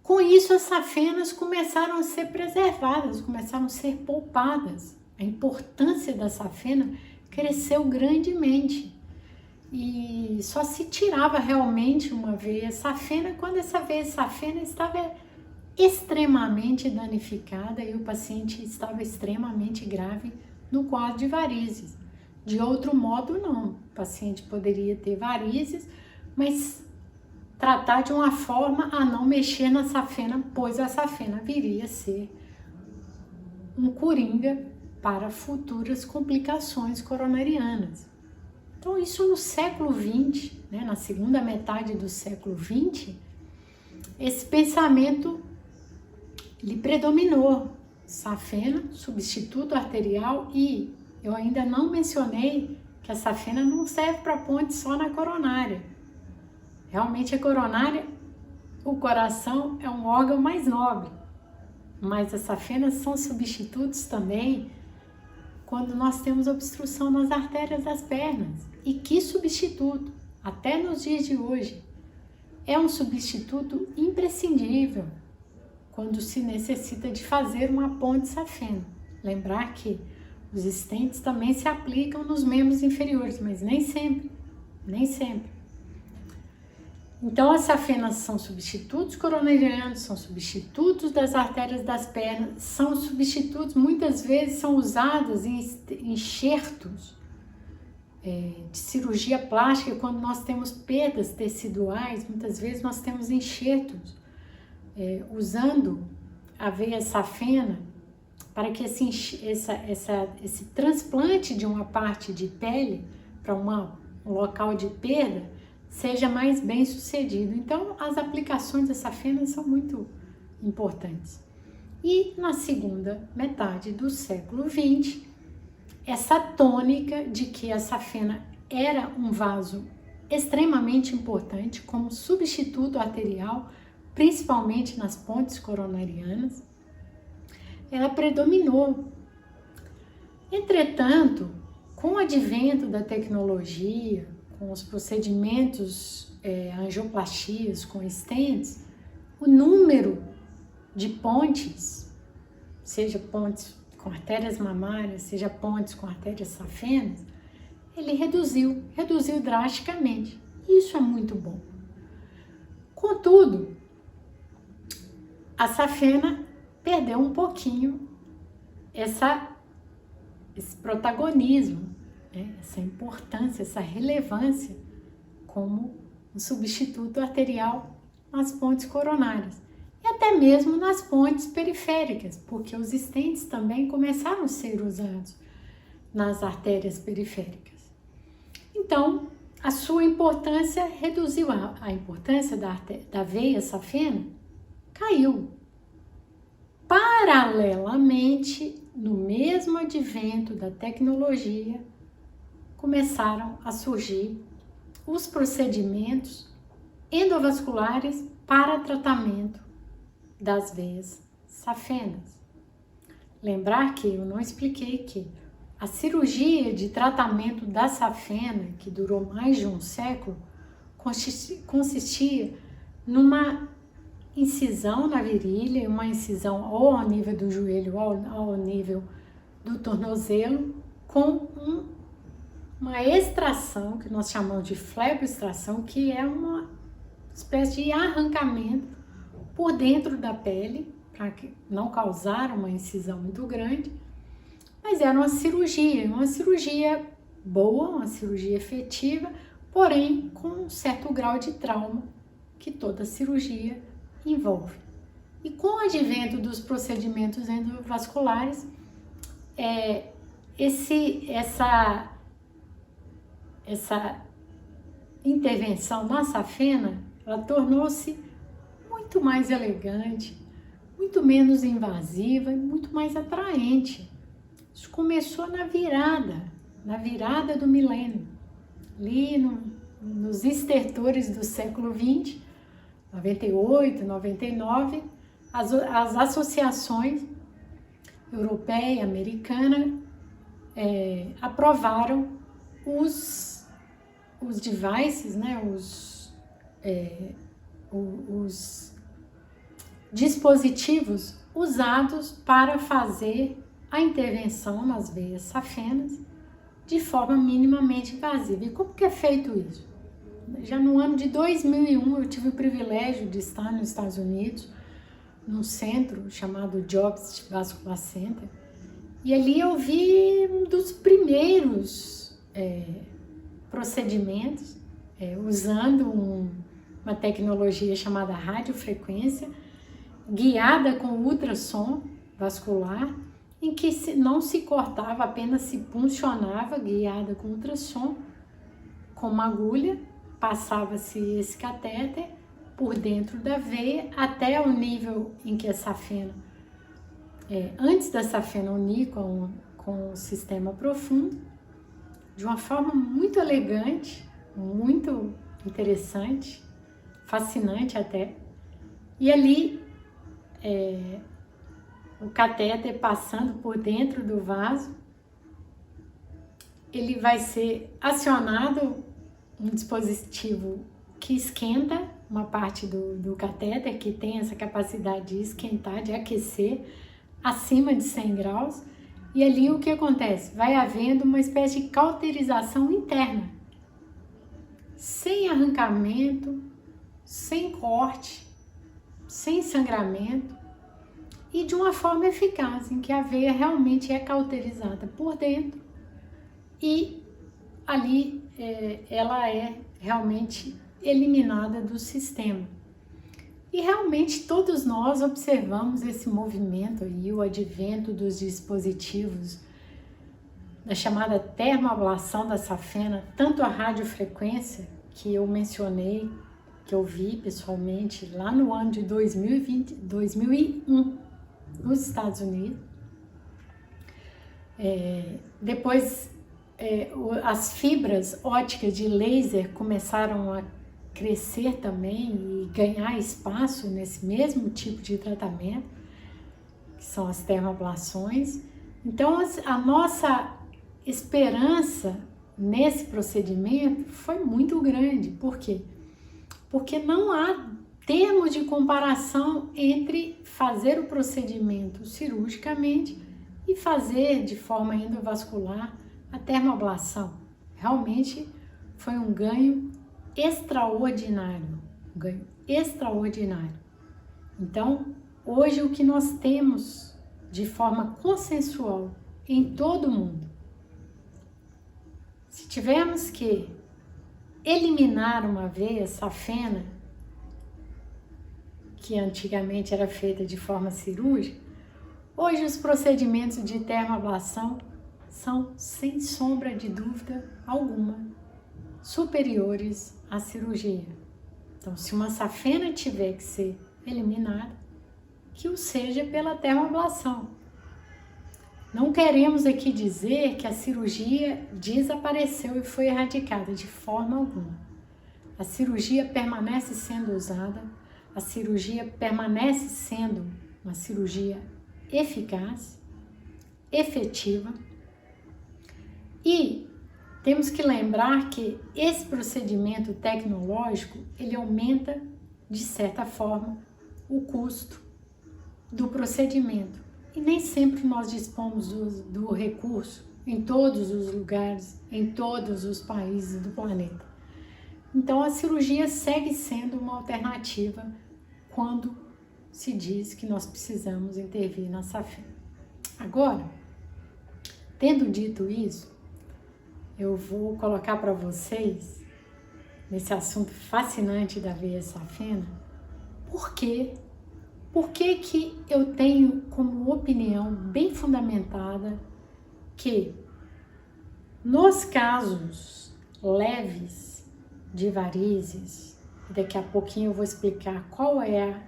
S1: Com isso, as safenas começaram a ser preservadas, começaram a ser poupadas. A importância da safena cresceu grandemente. e só se tirava realmente uma veia safena quando essa veia safena estava extremamente danificada e o paciente estava extremamente grave no quadro de varizes. De outro modo, não. O paciente poderia ter varizes, mas tratar de uma forma a não mexer na safena, pois a safena viria a ser um coringa para futuras complicações coronarianas. Então, isso no século XX, né, na segunda metade do século XX, esse pensamento ele predominou. Safena, substituto arterial, e eu ainda não mencionei que a safena não serve para ponte só na coronária. Realmente a coronária, o coração é um órgão mais nobre, mas as safenas são substitutos também quando nós temos obstrução nas artérias das pernas. E que substituto, até nos dias de hoje, é um substituto imprescindível quando se necessita de fazer uma ponte safena. Lembrar que os stents também se aplicam nos membros inferiores, mas nem sempre, nem sempre. Então, as safenas são substitutos coronarianos, são substitutos das artérias das pernas, são substitutos, muitas vezes são usados em enxertos de cirurgia plástica, quando nós temos perdas teciduais, muitas vezes nós temos enxertos usando a veia safena para que esse transplante de uma parte de pele para um local de perda seja mais bem sucedido. Então, as aplicações da safena são muito importantes. E na segunda metade do século XX, essa tônica de que a safena era um vaso extremamente importante como substituto arterial, principalmente nas pontes coronarianas, ela predominou. Entretanto, com o advento da tecnologia, com os procedimentos angioplastias, com stents, o número de pontes, seja pontes com artérias mamárias, seja pontes com artérias safenas, ele reduziu drasticamente. Isso é muito bom. Contudo, a safena perdeu um pouquinho esse protagonismo, essa importância, essa relevância como um substituto arterial nas pontes coronárias e até mesmo nas pontes periféricas, porque os stents também começaram a ser usados nas artérias periféricas. Então, a sua importância reduziu, a importância da veia safena caiu. Paralelamente, no mesmo advento da tecnologia, começaram a surgir os procedimentos endovasculares para tratamento das veias safenas. Lembrar que eu não expliquei que a cirurgia de tratamento da safena, que durou mais de um século, consistia numa incisão na virilha, uma incisão ou ao nível do joelho ou ao nível do tornozelo, com uma extração, que nós chamamos de fleboextração, que é uma espécie de arrancamento por dentro da pele, para não causar uma incisão muito grande, mas era uma cirurgia boa, uma cirurgia efetiva, porém com um certo grau de trauma que toda cirurgia envolve. E com o advento dos procedimentos endovasculares, essa intervenção na safena, ela tornou-se muito mais elegante, muito menos invasiva e muito mais atraente. Isso começou na virada do milênio, ali nos estertores do século XX, 98, 99, as associações europeia e americana aprovaram os devices, né, os dispositivos usados para fazer a intervenção nas veias safenas de forma minimamente invasiva. E como que é feito isso? Já no ano de 2001 eu tive o privilégio de estar nos Estados Unidos, num centro chamado Jobs Vascular Center, e ali eu vi um dos primeiros procedimentos usando uma tecnologia chamada radiofrequência, guiada com ultrassom vascular, em que não se cortava, apenas se puncionava, guiada com ultrassom, com uma agulha, passava-se esse catéter por dentro da veia até o nível em que a safena, antes da safena unir com o sistema profundo, de uma forma muito elegante, muito interessante, fascinante até. E ali, o catéter passando por dentro do vaso, ele vai ser acionado um dispositivo que esquenta uma parte do catéter, que tem essa capacidade de esquentar, de aquecer acima de 100 graus, e ali o que acontece? Vai havendo uma espécie de cauterização interna, sem arrancamento, sem corte, sem sangramento, e de uma forma eficaz, em que a veia realmente é cauterizada por dentro, e ali ela é realmente eliminada do sistema. E realmente todos nós observamos esse movimento e o advento dos dispositivos da chamada termoablação da safena, tanto a radiofrequência, que eu mencionei, que eu vi pessoalmente lá no ano de 2001, nos Estados Unidos. Depois, as fibras óticas de laser começaram a crescer também e ganhar espaço nesse mesmo tipo de tratamento, que são as termoablações. Então, a nossa esperança nesse procedimento foi muito grande. Por quê? Porque não há termos de comparação entre fazer o procedimento cirurgicamente e fazer de forma endovascular a termoablação. Realmente foi um ganho extraordinário, um ganho extraordinário. Então, hoje o que nós temos de forma consensual em todo o mundo, se tivermos que eliminar uma veia safena, que antigamente era feita de forma cirúrgica, hoje os procedimentos de termoablação são, sem sombra de dúvida alguma, superiores à cirurgia. Então, se uma safena tiver que ser eliminada, que o seja pela termoablação. Não queremos aqui dizer que a cirurgia desapareceu e foi erradicada, de forma alguma. A cirurgia permanece sendo usada, a cirurgia permanece sendo uma cirurgia eficaz, efetiva, e temos que lembrar que esse procedimento tecnológico, ele aumenta, de certa forma, o custo do procedimento. E nem sempre nós dispomos do recurso em todos os lugares, em todos os países do planeta. Então, a cirurgia segue sendo uma alternativa quando se diz que nós precisamos intervir na safena. Agora, tendo dito isso, eu vou colocar para vocês, nesse assunto fascinante da veia safena, por que eu tenho como opinião bem fundamentada que nos casos leves de varizes, daqui a pouquinho eu vou explicar qual é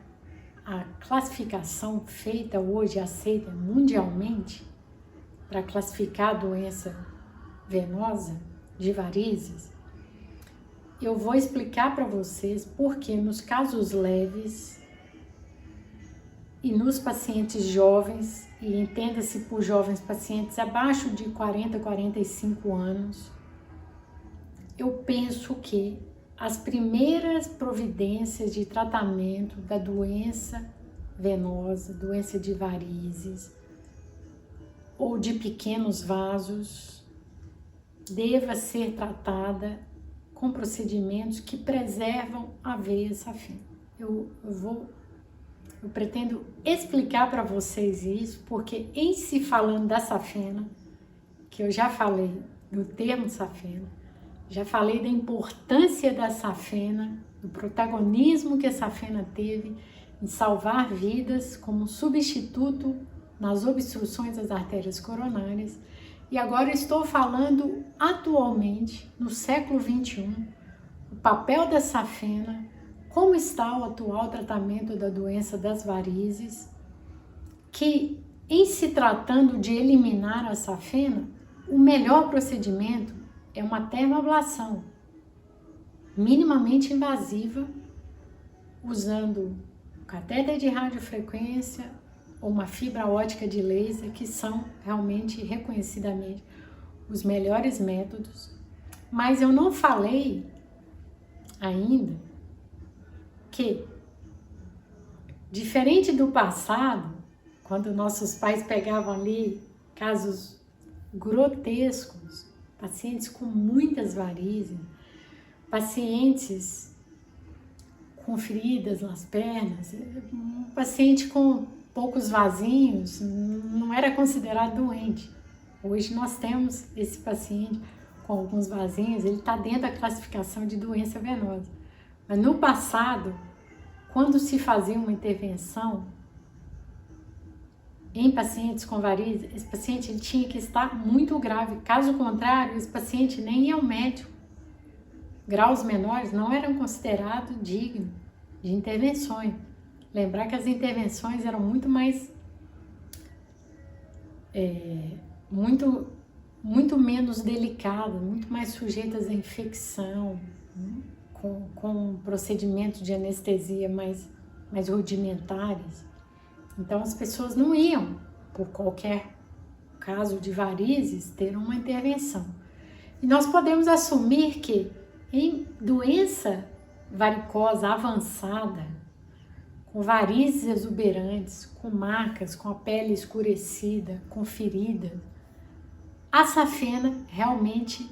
S1: a classificação feita hoje, aceita mundialmente, para classificar a doença venosa de varizes, eu vou explicar para vocês porque nos casos leves e nos pacientes jovens, e entenda-se por jovens pacientes abaixo de 40, 45 anos, eu penso que as primeiras providências de tratamento da doença venosa, doença de varizes ou de pequenos vasos, deva ser tratada com procedimentos que preservam a veia safena. Eu pretendo explicar para vocês isso, porque em se falando da safena, que eu já falei do termo safena, já falei da importância da safena, do protagonismo que a safena teve em salvar vidas como substituto nas obstruções das artérias coronárias. E agora estou falando atualmente, no século XXI, o papel da safena, como está o atual tratamento da doença das varizes, que em se tratando de eliminar a safena, o melhor procedimento é uma termoablação minimamente invasiva, usando catéter de radiofrequência ou uma fibra ótica de laser, que são realmente reconhecidamente os melhores métodos. Mas eu não falei ainda que, diferente do passado, quando nossos pais pegavam ali casos grotescos, pacientes com muitas varizes, pacientes com feridas nas pernas, um paciente com poucos vasinhos não era considerado doente. Hoje nós temos esse paciente com alguns vasinhos, ele está dentro da classificação de doença venosa. Mas no passado, quando se fazia uma intervenção em pacientes com varizes, esse paciente ele tinha que estar muito grave. Caso contrário, esse paciente nem ia ao médico. Graus menores não eram considerados dignos de intervenções. Lembrar que as intervenções eram muito mais, muito menos delicadas, muito mais sujeitas à infecção, com procedimentos de anestesia mais rudimentares. Então as pessoas não iam, por qualquer caso de varizes, ter uma intervenção. E nós podemos assumir que em doença varicosa avançada, com varizes exuberantes, com marcas, com a pele escurecida, com feridas, a safena realmente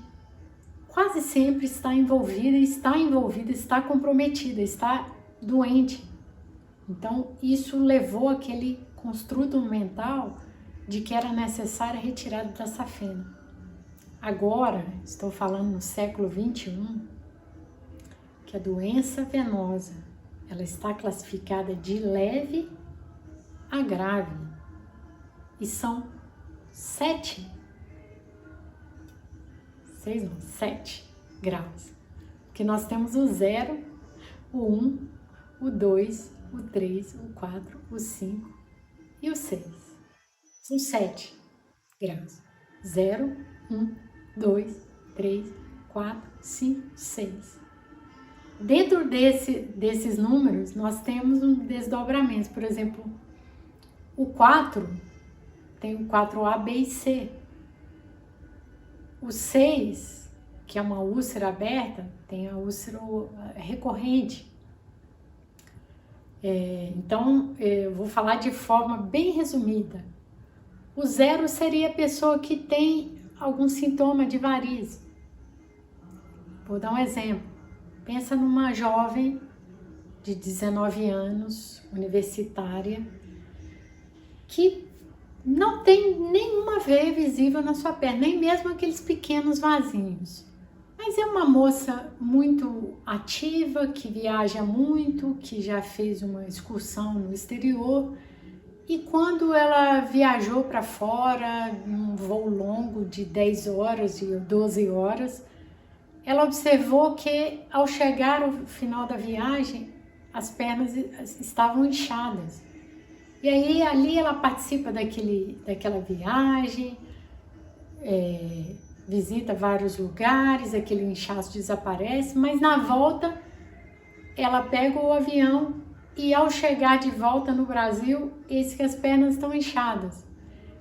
S1: quase sempre está envolvida, está comprometida, está doente. Então, isso levou aquele construto mental de que era necessária a retirada da safena. Agora, estou falando no século XXI, que a doença venosa, ela está classificada de leve a grave. E são 7 graus. Porque nós temos o 0, o 1, o 2, o 3, o 4, o 5 e o 6. São 7 graus. 0, 1, 2, 3, 4, 5, 6. Dentro desses números, nós temos um desdobramento. Por exemplo, o 4 tem o 4A, B e C. O 6, que é uma úlcera aberta, tem a úlcera recorrente. Então, eu vou falar de forma bem resumida. O 0 seria a pessoa que tem algum sintoma de varize. Vou dar um exemplo. Pensa numa jovem de 19 anos, universitária, que não tem nenhuma veia visível na sua perna, nem mesmo aqueles pequenos vasinhos. Mas é uma moça muito ativa, que viaja muito, que já fez uma excursão no exterior. E quando ela viajou para fora, num voo longo de 10 horas e 12 horas, ela observou que ao chegar ao final da viagem, as pernas estavam inchadas. E aí ali ela participa daquela viagem, visita vários lugares, aquele inchaço desaparece, mas na volta ela pega o avião e ao chegar de volta no Brasil, eis que as pernas estão inchadas.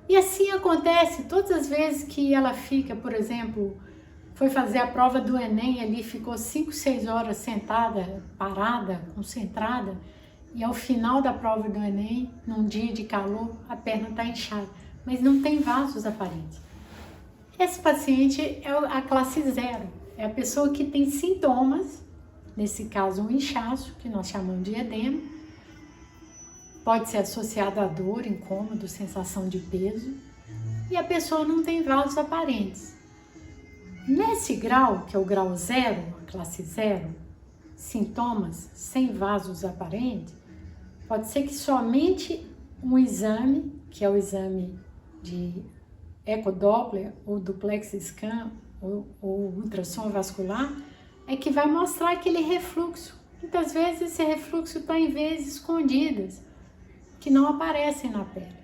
S1: E assim acontece todas as vezes que ela fica, por exemplo, foi fazer a prova do Enem ali, ficou 5, 6 horas sentada, parada, concentrada, e ao final da prova do Enem, num dia de calor, a perna está inchada, mas não tem vasos aparentes. Esse paciente é a classe 0, é a pessoa que tem sintomas, nesse caso um inchaço, que nós chamamos de edema, pode ser associado a dor, incômodo, sensação de peso, e a pessoa não tem vasos aparentes. Nesse grau, que é o grau 0, a classe 0, sintomas sem vasos aparentes, pode ser que somente um exame, que é o exame de ecodoppler ou duplex scan ou ultrassom vascular, é que vai mostrar aquele refluxo. Muitas vezes esse refluxo está em veias escondidas, que não aparecem na pele.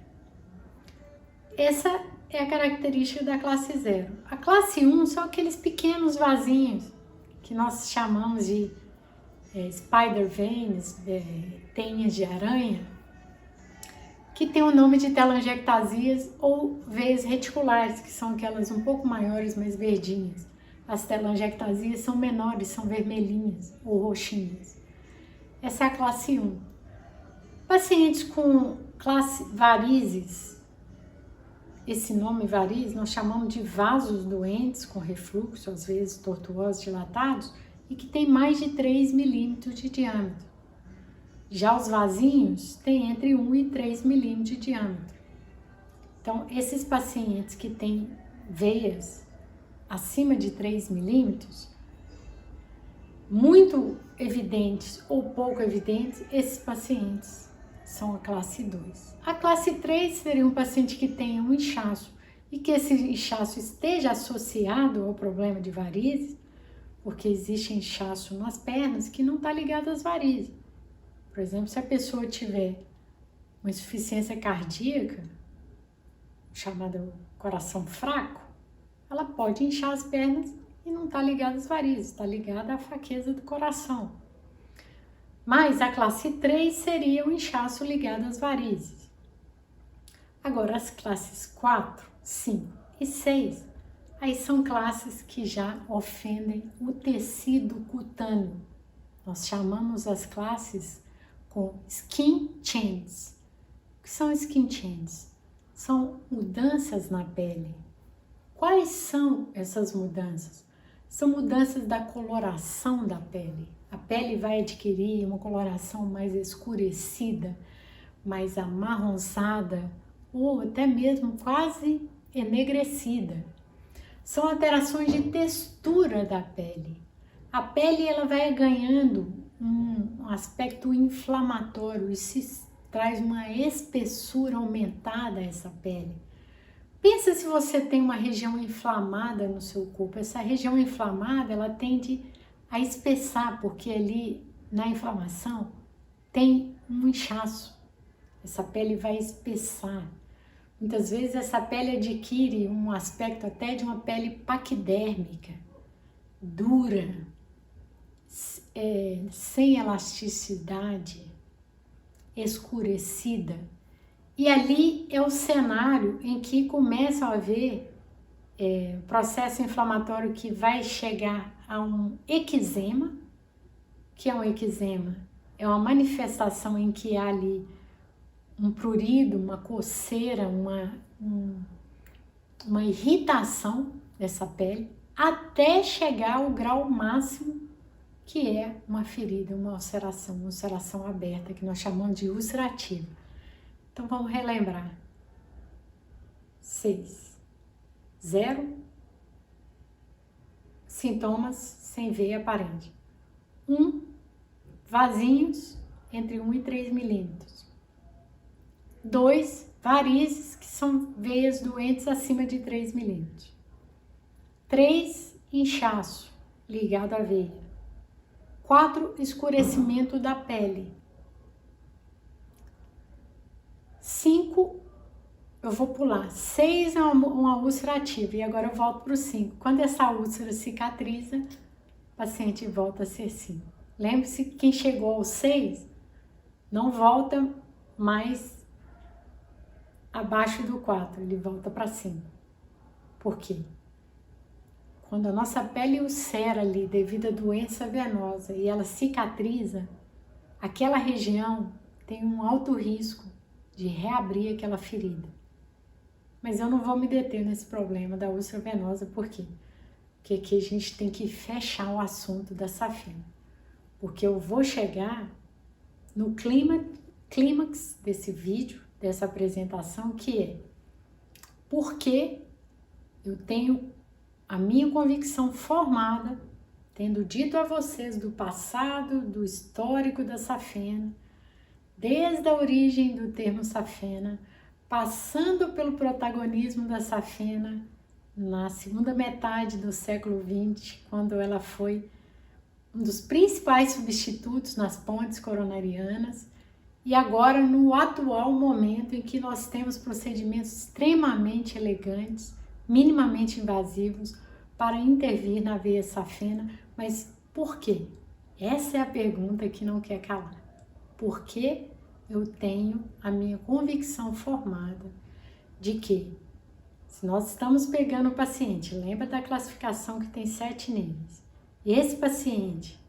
S1: Essa é a característica da classe 0. A classe 1 são aqueles pequenos vasinhos, que nós chamamos de spider veins, teias de aranha, que tem o nome de telangiectasias ou veias reticulares, que são aquelas um pouco maiores, mais verdinhas. As telangiectasias são menores, são vermelhinhas ou roxinhas. Essa é a classe 1. Pacientes com classe varizes, esse nome varizes nós chamamos de vasos doentes com refluxo, às vezes tortuosos, dilatados, e que tem mais de 3 milímetros de diâmetro. Já os vasinhos têm entre 1 e 3 milímetros de diâmetro. Então, esses pacientes que têm veias acima de 3 milímetros, muito evidentes ou pouco evidentes, esses pacientes são a classe 2. A classe 3 seria um paciente que tenha um inchaço e que esse inchaço esteja associado ao problema de varizes, porque existe inchaço nas pernas que não está ligado às varizes. Por exemplo, se a pessoa tiver uma insuficiência cardíaca, chamada coração fraco, ela pode inchar as pernas e não está ligada às varizes, está ligada à fraqueza do coração. Mas a classe 3 seria o inchaço ligado às varizes. Agora, as classes 4, 5 e 6, aí são classes que já ofendem o tecido cutâneo. Nós chamamos as classes com skin changes. O que são skin changes? São mudanças na pele. Quais são essas mudanças? São mudanças da coloração da pele. A pele vai adquirir uma coloração mais escurecida, mais amarronzada ou até mesmo quase enegrecida. São alterações de textura da pele. A pele ela vai ganhando um aspecto inflamatório, isso traz uma espessura aumentada a essa pele. Pensa se você tem uma região inflamada no seu corpo. Essa região inflamada, ela tende a espessar, porque ali na inflamação tem um inchaço. Essa pele vai espessar. Muitas vezes essa pele adquire um aspecto até de uma pele paquidérmica, dura, sem elasticidade, escurecida. E ali é o cenário em que começa a haver processo inflamatório que vai chegar a um eczema. Que é um eczema? É uma manifestação em que há ali um prurido, uma coceira, uma irritação dessa pele, até chegar ao grau máximo, que é uma ferida, uma ulceração aberta, que nós chamamos de ulcerativa. Então vamos relembrar. 6. 0. Sintomas sem veia aparente. 1. Vasinhos entre 1 e 3 milímetros. 2. Varizes, que são veias doentes acima de 3 milímetros. 3. Inchaço ligado à veia. 4. Escurecimento da pele. 5, eu vou pular. 6 é uma ulcerativa e agora eu volto para o 5. Quando essa úlcera cicatriza, o paciente volta a ser 5. Lembre-se que quem chegou ao 6 não volta mais abaixo do 4, ele volta para 5. Por quê? Quando a nossa pele ulcera ali devido à doença venosa e ela cicatriza, aquela região tem um alto risco de reabrir aquela ferida. Mas eu não vou me deter nesse problema da úlcera venosa, por quê? Porque aqui a gente tem que fechar o assunto da safena. Porque eu vou chegar no clímax desse vídeo, dessa apresentação, que é porque eu tenho a minha convicção formada, tendo dito a vocês do passado, do histórico da safena, desde a origem do termo safena, passando pelo protagonismo da safena na segunda metade do século XX, quando ela foi um dos principais substitutos nas pontes coronarianas, e agora no atual momento em que nós temos procedimentos extremamente elegantes, minimamente invasivos, para intervir na veia safena. Mas por quê? Essa é a pergunta que não quer calar. Por que eu tenho a minha convicção formada de que, se nós estamos pegando o paciente, lembra da classificação que tem 7 níveis, esse paciente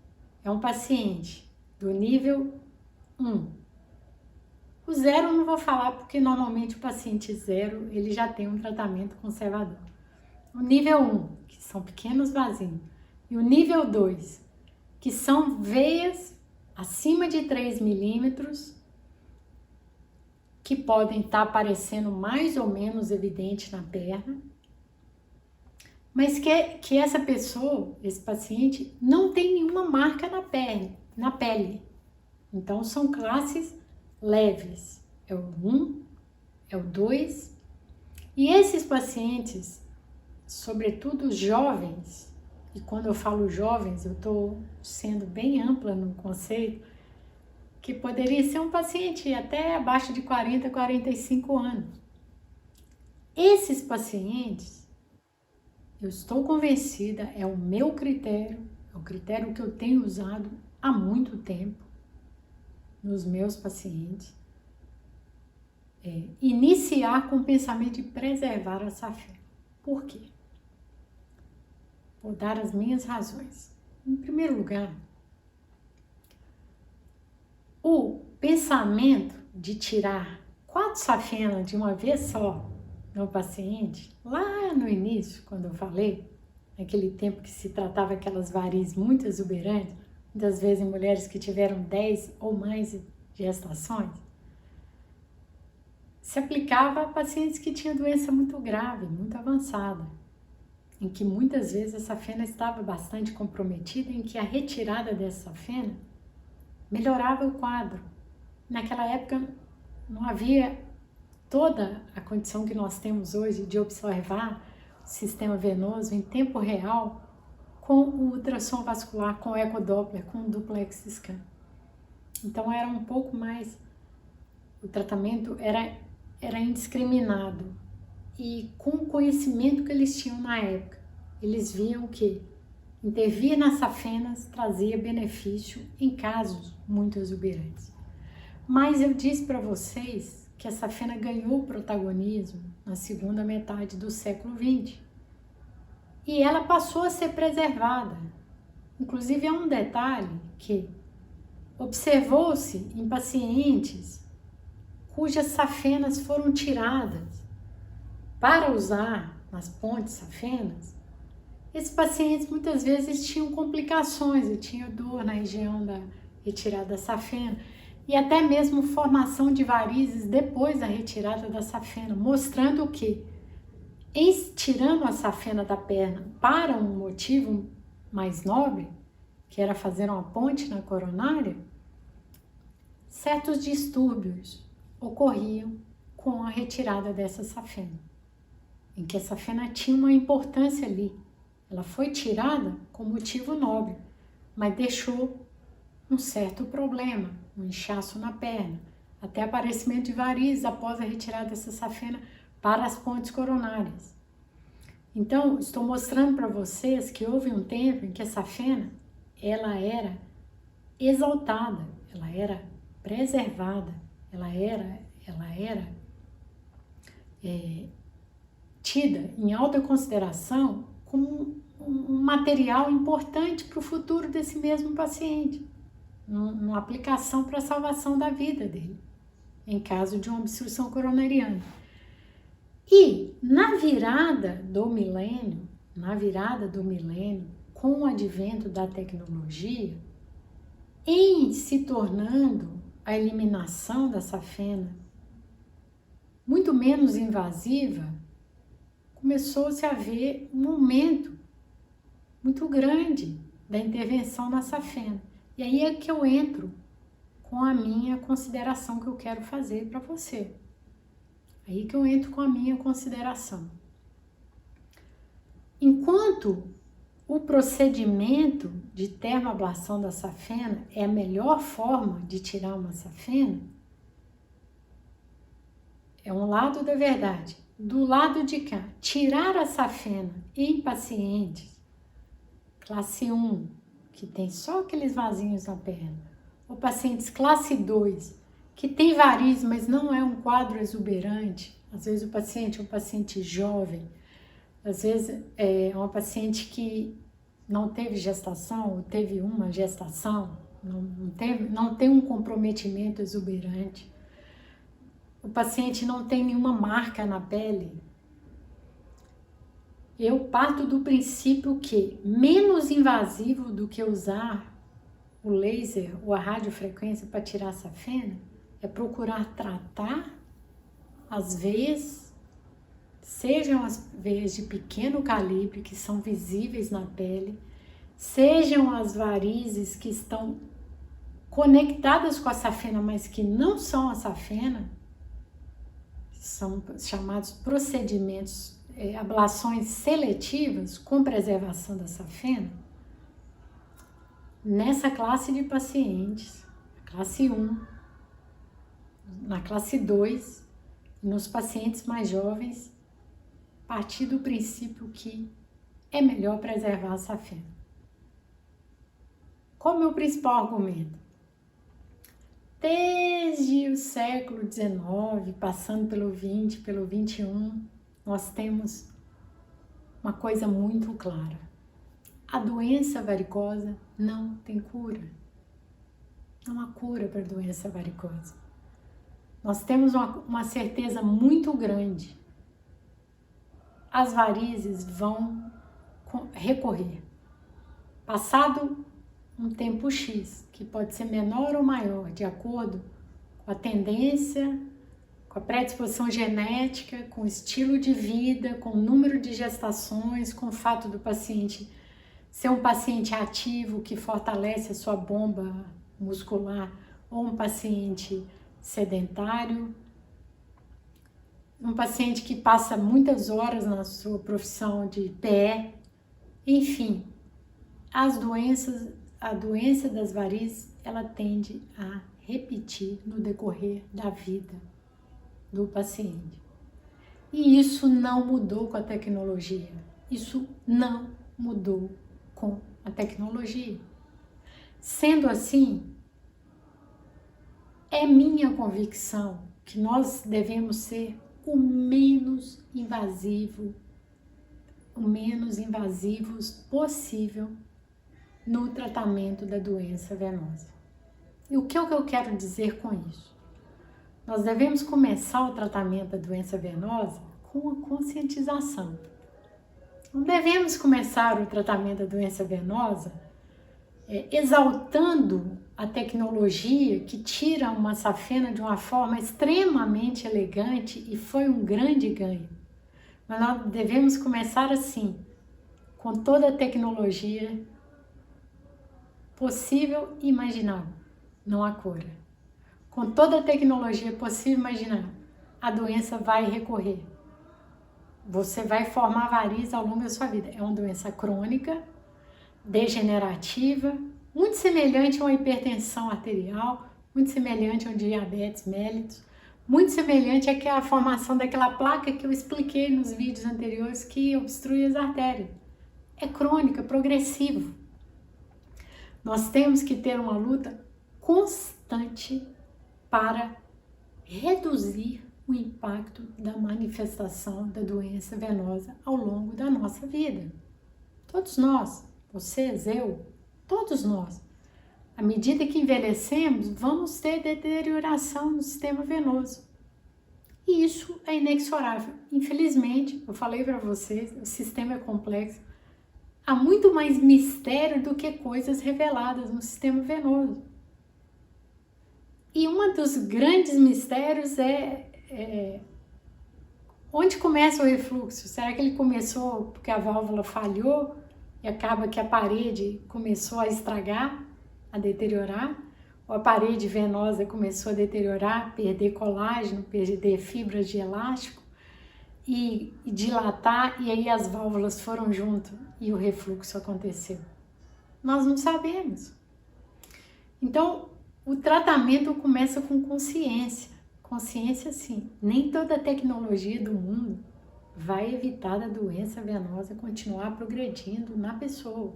S1: é um paciente do nível 1. O 0 eu não vou falar porque normalmente o paciente 0 ele já tem um tratamento conservador. O nível 1, que são pequenos vasinhos, e o nível 2, que são veias acima de 3 milímetros, que podem estar aparecendo mais ou menos evidente na perna, mas que essa pessoa, esse paciente, não tem nenhuma marca na pele. Então são classes leves, é o 1, é o 2, e esses pacientes, sobretudo os jovens, e quando eu falo jovens, eu estou sendo bem ampla no conceito, que poderia ser um paciente até abaixo de 40, 45 anos. Esses pacientes, eu estou convencida, é o meu critério, é o critério que eu tenho usado há muito tempo nos meus pacientes, iniciar com o pensamento de preservar a safena. Por quê? Vou dar as minhas razões. Em primeiro lugar, o pensamento de tirar 4 safenas de uma vez só no paciente, lá no início, quando eu falei, naquele tempo que se tratava aquelas varizes muito exuberantes, muitas vezes em mulheres que tiveram 10 ou mais gestações, se aplicava a pacientes que tinham doença muito grave, muito avançada, em que muitas vezes a safena estava bastante comprometida, em que a retirada dessa safena melhorava o quadro. Naquela época não havia toda a condição que nós temos hoje de observar o sistema venoso em tempo real com o ultrassom vascular, com o ecodoppler, com o duplex scan. Então era um pouco mais, o tratamento era indiscriminado, e com o conhecimento que eles tinham na época, eles viam que intervir nas safenas trazia benefício em casos muito exuberantes. Mas eu disse para vocês que a safena ganhou protagonismo na segunda metade do século XX. E ela passou a ser preservada. Inclusive, é um detalhe que observou-se em pacientes cujas safenas foram tiradas para usar nas pontes safenas. Esses pacientes muitas vezes tinham complicações, e tinham dor na região da retirada da safena, e até mesmo formação de varizes depois da retirada da safena, mostrando que, tirando a safena da perna para um motivo mais nobre, que era fazer uma ponte na coronária, certos distúrbios ocorriam com a retirada dessa safena, em que a safena tinha uma importância ali. Ela foi tirada com motivo nobre, mas deixou um certo problema, um inchaço na perna, até aparecimento de varizes após a retirada dessa safena para as pontes coronárias. Então, estou mostrando para vocês que houve um tempo em que a safena, ela era exaltada, ela era preservada, ela era tida em alta consideração como um material importante para o futuro desse mesmo paciente, uma aplicação para a salvação da vida dele, em caso de uma obstrução coronariana. E na virada do milênio, com o advento da tecnologia, em se tornando a eliminação da safena muito menos invasiva, começou-se a ver um aumento muito grande da intervenção na safena. E aí é que eu entro com a minha consideração que eu quero fazer para você. Aí que eu entro com a minha consideração. Enquanto o procedimento de termoablação da safena é a melhor forma de tirar uma safena, é um lado da verdade. Do lado de cá, tirar a safena em pacientes classe 1, que tem só aqueles vasinhos na perna, ou pacientes classe 2, que tem varizes, mas não é um quadro exuberante. Às vezes o paciente é um paciente jovem, às vezes é uma paciente que não teve gestação, ou teve uma gestação, não tem um comprometimento exuberante. O paciente não tem nenhuma marca na pele. Eu parto do princípio que menos invasivo do que usar o laser ou a radiofrequência para tirar a safena é procurar tratar as veias, sejam as veias de pequeno calibre que são visíveis na pele, sejam as varizes que estão conectadas com a safena, mas que não são a safena, são chamados procedimentos, ablações seletivas com preservação da safena. Nessa classe de pacientes, classe 1, na classe 2, nos pacientes mais jovens, partir do princípio que é melhor preservar a safena. Qual é o meu principal argumento? Desde o século XIX, passando pelo XX, pelo XXI, nós temos uma coisa muito clara. A doença varicosa não tem cura. Não há cura para a doença varicosa. Nós temos uma certeza muito grande. As varizes vão recorrer. Passado um tempo X, que pode ser menor ou maior, de acordo com a tendência, com a predisposição genética, com o estilo de vida, com o número de gestações, com o fato do paciente ser um paciente ativo que fortalece a sua bomba muscular, ou um paciente sedentário, um paciente que passa muitas horas na sua profissão de pé, enfim, a doença das varizes, ela tende a repetir no decorrer da vida do paciente. E isso não mudou com a tecnologia. Isso não mudou com a tecnologia. Sendo assim, é minha convicção que nós devemos ser o menos invasivos possível no tratamento da doença venosa. E o que eu quero dizer com isso? Nós devemos começar o tratamento da doença venosa com a conscientização. Não devemos começar o tratamento da doença venosa exaltando a tecnologia que tira uma safena de uma forma extremamente elegante e foi um grande ganho. Mas nós devemos começar assim, com toda a tecnologia possível e imaginável. Não há cura. Com toda a tecnologia possível e imaginável, a doença vai recorrer. Você vai formar varizes ao longo da sua vida. É uma doença crônica, degenerativa, muito semelhante a uma hipertensão arterial, muito semelhante a um diabetes mellitus, muito semelhante à formação daquela placa que eu expliquei nos vídeos anteriores que obstrui as artérias. É crônica, progressivo. Nós temos que ter uma luta constante para reduzir o impacto da manifestação da doença venosa ao longo da nossa vida. Todos nós, vocês, eu, todos nós, à medida que envelhecemos, vamos ter deterioração no sistema venoso. E isso é inexorável. Infelizmente, eu falei para vocês, o sistema é complexo. Há muito mais mistério do que coisas reveladas no sistema venoso. E um dos grandes mistérios é onde começa o refluxo. Será que ele começou porque a válvula falhou e acaba que a parede começou a estragar, a deteriorar? Ou a parede venosa começou a deteriorar, perder colágeno, perder fibras de elástico e dilatar, e aí as válvulas foram junto e o refluxo aconteceu? Nós não sabemos. Então, o tratamento começa com consciência. Consciência, sim. Nem toda a tecnologia do mundo vai evitar da doença venosa continuar progredindo na pessoa.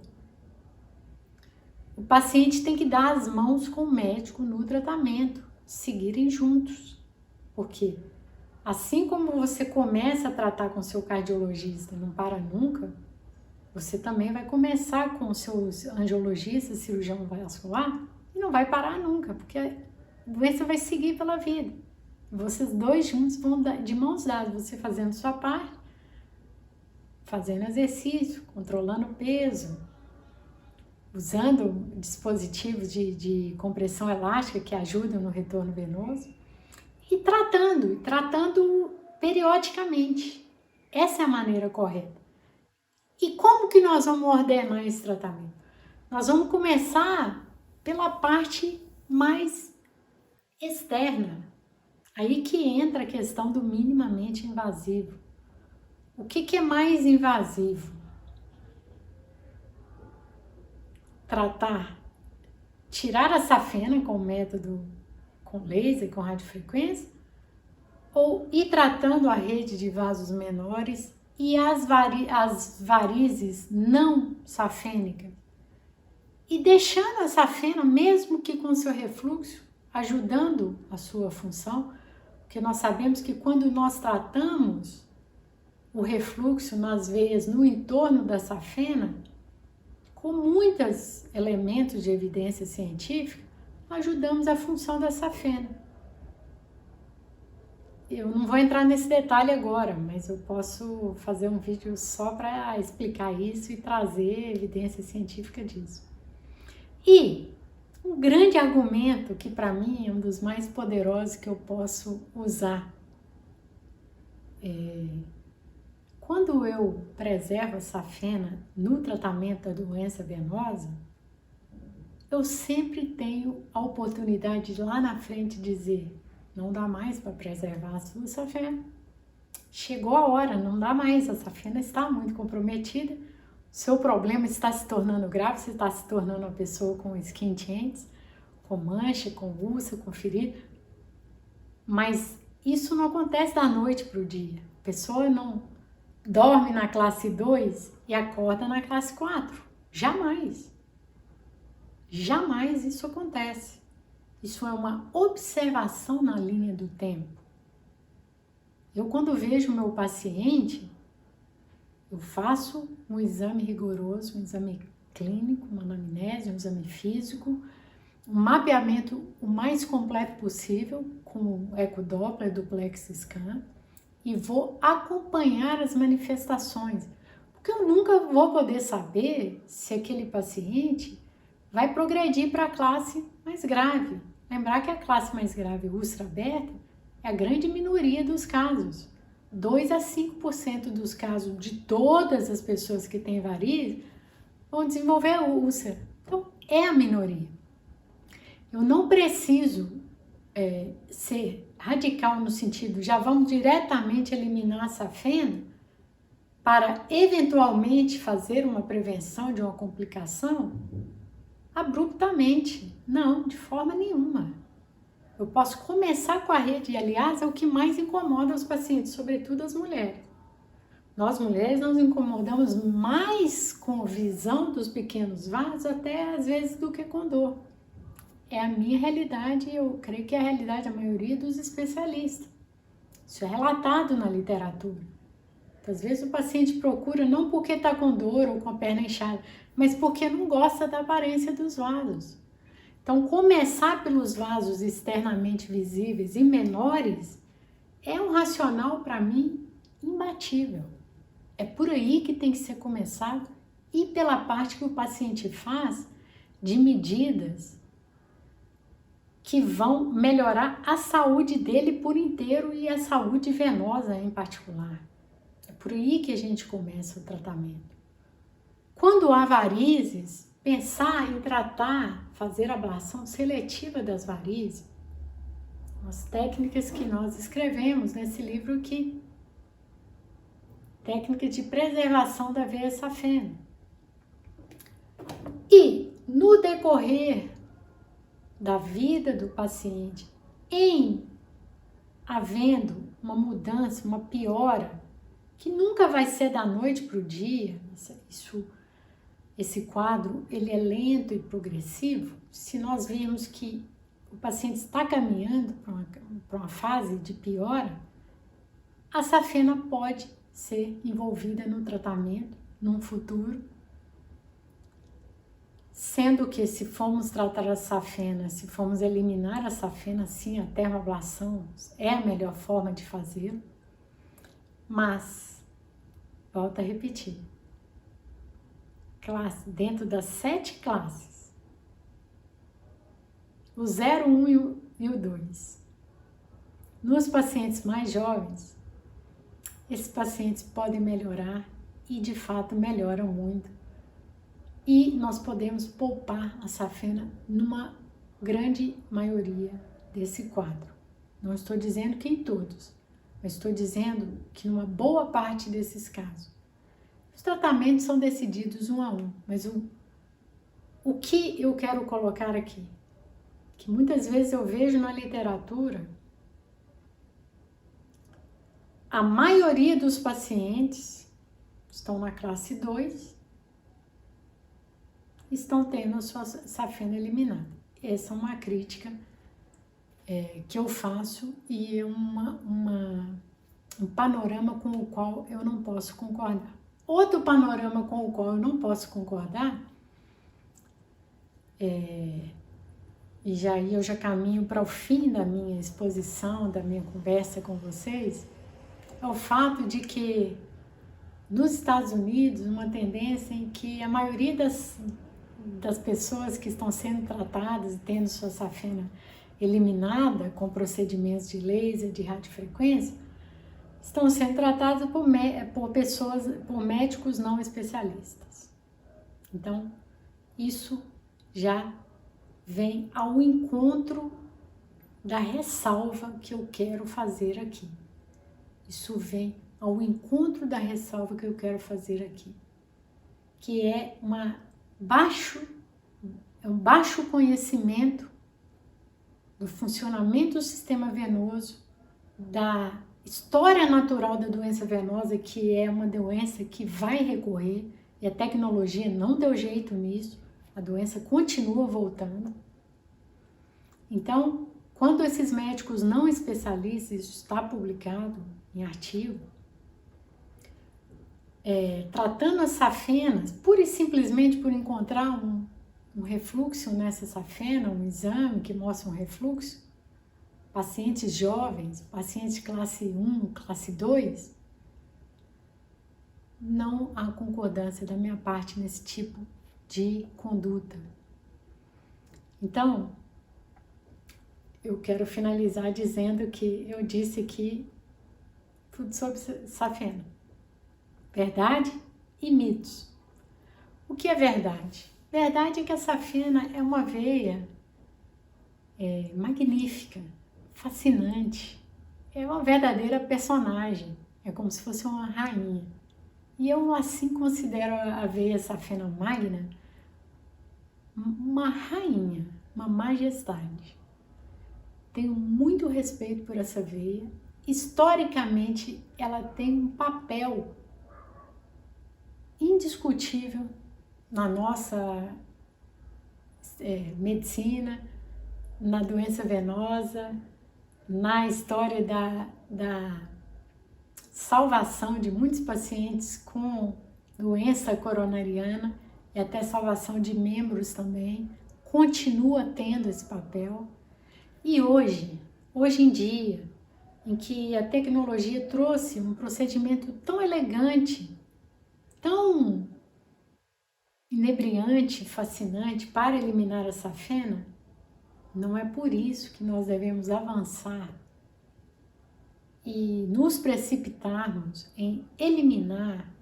S1: O paciente tem que dar as mãos com o médico no tratamento, seguirem juntos. Porque assim como você começa a tratar com seu cardiologista, não para nunca, você também vai começar com o seu angiologista, cirurgião vascular, e não vai parar nunca, porque a doença vai seguir pela vida. Vocês dois juntos vão de mãos dadas, você fazendo sua parte, fazendo exercício, controlando o peso, usando dispositivos de compressão elástica que ajudam no retorno venoso e tratando periodicamente. Essa é a maneira correta. E como que nós vamos ordenar esse tratamento? Nós vamos começar pela parte mais externa. Aí que entra a questão do minimamente invasivo. O que é mais invasivo? Tirar a safena com o método com laser, com radiofrequência, ou ir tratando a rede de vasos menores e as varizes não safênicas, e deixando a safena, mesmo que com seu refluxo, ajudando a sua função, porque nós sabemos que quando nós tratamos o refluxo nas veias no entorno da safena, com muitos elementos de evidência científica, ajudamos a função da safena. Eu não vou entrar nesse detalhe agora, mas eu posso fazer um vídeo só para explicar isso e trazer evidência científica disso. E um grande argumento que para mim é um dos mais poderosos que eu posso usar quando eu preservo a safena no tratamento da doença venosa, eu sempre tenho a oportunidade de lá na frente dizer: não dá mais para preservar a sua safena. Chegou a hora, não dá mais, a safena está muito comprometida, o seu problema está se tornando grave, você está se tornando uma pessoa com skin changes, com mancha, com úlcera, com ferida. Mas isso não acontece da noite para o dia. A pessoa não dorme na classe 2 e acorda na classe 4. Jamais. Jamais isso acontece. Isso é uma observação na linha do tempo. Eu, quando vejo meu paciente, eu faço um exame rigoroso, um exame clínico, uma anamnese, um exame físico, um mapeamento o mais completo possível, com o ecodoppler, duplex scan, e vou acompanhar as manifestações, porque eu nunca vou poder saber se aquele paciente vai progredir para a classe mais grave. Lembrar que a classe mais grave, úlcera aberta, é a grande minoria dos casos. 2 a 5% dos casos de todas as pessoas que têm varizes vão desenvolver a úlcera. Então, é a minoria. Eu não preciso ser radical no sentido, já vamos diretamente eliminar a safena para eventualmente fazer uma prevenção de uma complicação abruptamente. Não, de forma nenhuma. Eu posso começar com a rede, e aliás, é o que mais incomoda os pacientes, sobretudo as mulheres. Nós mulheres nos incomodamos mais com a visão dos pequenos vasos, até às vezes, do que com dor. É a minha realidade, eu creio que é a realidade da maioria dos especialistas. Isso é relatado na literatura. Às vezes o paciente procura não porque está com dor ou com a perna inchada, mas porque não gosta da aparência dos vasos. Então, começar pelos vasos externamente visíveis e menores é um racional para mim imbatível. É por aí que tem que ser começado e pela parte que o paciente faz de medidas que vão melhorar a saúde dele por inteiro e a saúde venosa em particular. É por aí que a gente começa o tratamento. Quando há varizes, pensar em tratar, fazer ablação seletiva das varizes, as técnicas que nós escrevemos nesse livro aqui, técnica de preservação da veia safena. E no decorrer da vida do paciente, em havendo uma mudança, uma piora, que nunca vai ser da noite para o dia, esse quadro ele é lento e progressivo. Se nós virmos que o paciente está caminhando para uma fase de piora, a safena pode ser envolvida no tratamento num futuro, sendo que se formos tratar a safena, se formos eliminar a safena, sim, a termoablação é a melhor forma de fazê-lo, mas, volto a repetir, dentro das 7 classes, o 0, 1 e o 2, nos pacientes mais jovens, esses pacientes podem melhorar e de fato melhoram muito. E nós podemos poupar a safena numa grande maioria desse quadro. Não estou dizendo que em todos, mas estou dizendo que numa boa parte desses casos. Os tratamentos são decididos um a um, mas o que eu quero colocar aqui, que muitas vezes eu vejo na literatura, a maioria dos pacientes estão na classe 2, estão tendo a sua safena eliminada. Essa é uma crítica que eu faço e é um panorama com o qual eu não posso concordar. Outro panorama com o qual eu não posso concordar, e eu já caminho para o fim da minha exposição, da minha conversa com vocês, é o fato de que nos Estados Unidos, uma tendência em que a maioria das pessoas que estão sendo tratadas e tendo sua safena eliminada com procedimentos de laser, de radiofrequência, estão sendo tratadas por médicos não especialistas. Então, isso já vem ao encontro da ressalva que eu quero fazer aqui. Isso vem ao encontro da ressalva que eu quero fazer aqui, que é um baixo conhecimento do funcionamento do sistema venoso, da história natural da doença venosa, que é uma doença que vai recorrer, e a tecnologia não deu jeito nisso, a doença continua voltando. Então, quando esses médicos não especialistas, isso está publicado em artigo, tratando as safenas, pura e simplesmente por encontrar um refluxo nessa safena, um exame que mostra um refluxo, pacientes jovens, pacientes classe 1, classe 2, não há concordância da minha parte nesse tipo de conduta. Então, eu quero finalizar dizendo que eu disse aqui tudo sobre safena. Verdade e mitos. O que é verdade? Verdade é que a safena é uma veia magnífica, fascinante. É uma verdadeira personagem. É como se fosse uma rainha. E eu assim considero a veia safena magna uma rainha, uma majestade. Tenho muito respeito por essa veia. Historicamente, ela tem um papel indiscutível na nossa medicina, na doença venosa, na história da salvação de muitos pacientes com doença coronariana e até salvação de membros também, continua tendo esse papel. E hoje em dia, em que a tecnologia trouxe um procedimento tão elegante, tão inebriante, fascinante para eliminar a safena, não é por isso que nós devemos avançar e nos precipitarmos em eliminar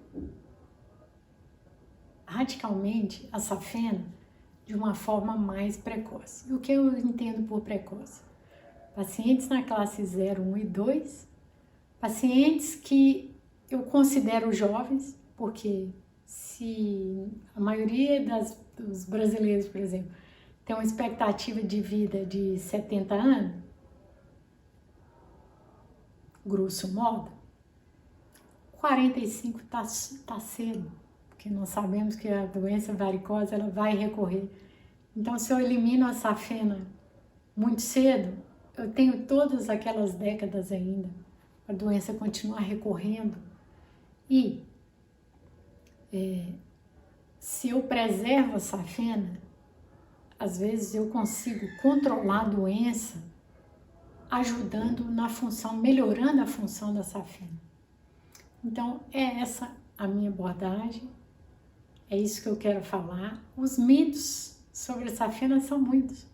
S1: radicalmente a safena de uma forma mais precoce. E o que eu entendo por precoce? Pacientes na classe 0, 1 e 2, pacientes que eu considero jovens, porque se a maioria dos brasileiros, por exemplo, tem uma expectativa de vida de 70 anos, grosso modo, 45 tá cedo, porque nós sabemos que a doença varicose ela vai recorrer. Então, se eu elimino a safena muito cedo, eu tenho todas aquelas décadas ainda, a doença continuar recorrendo. E se eu preservo a safena, às vezes eu consigo controlar a doença ajudando na função, melhorando a função da safena. Então, é essa a minha abordagem, é isso que eu quero falar. Os mitos sobre a safena são muitos.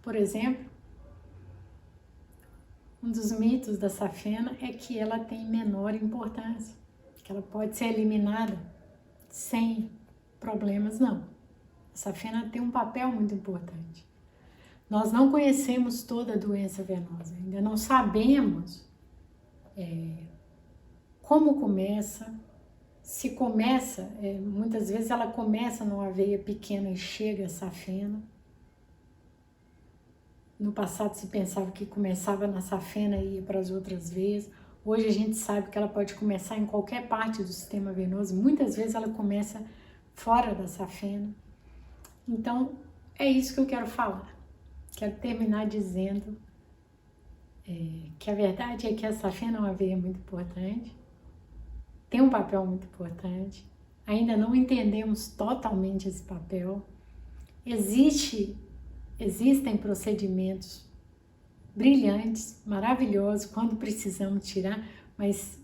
S1: Por exemplo, um dos mitos da safena é que ela tem menor importância, que ela pode ser eliminada sem problemas, não. A safena tem um papel muito importante. Nós não conhecemos toda a doença venosa, ainda não sabemos como começa, se começa, muitas vezes ela começa numa veia pequena e chega a safena. No passado se pensava que começava na safena e ia para as outras veias. Hoje a gente sabe que ela pode começar em qualquer parte do sistema venoso. Muitas vezes ela começa fora da safena. Então, é isso que eu quero falar. Quero terminar dizendo que a verdade é que a safena é uma veia muito importante, tem um papel muito importante. Ainda não entendemos totalmente esse papel. Existem procedimentos brilhantes, maravilhosos, quando precisamos tirar, mas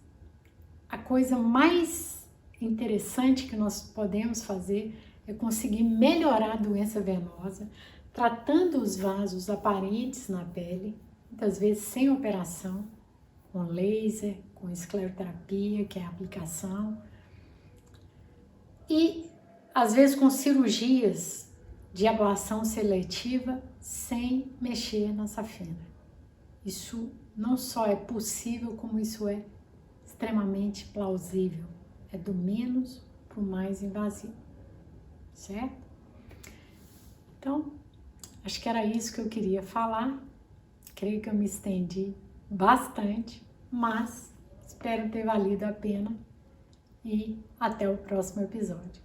S1: a coisa mais interessante que nós podemos fazer é conseguir melhorar a doença venosa, tratando os vasos aparentes na pele, muitas vezes sem operação, com laser, com escleroterapia, que é a aplicação, e às vezes com cirurgias de ablação seletiva sem mexer na safena. Isso não só é possível, como isso é extremamente plausível. É do menos para o mais invasivo, certo? Então, acho que era isso que eu queria falar. Creio que eu me estendi bastante, mas espero ter valido a pena e até o próximo episódio.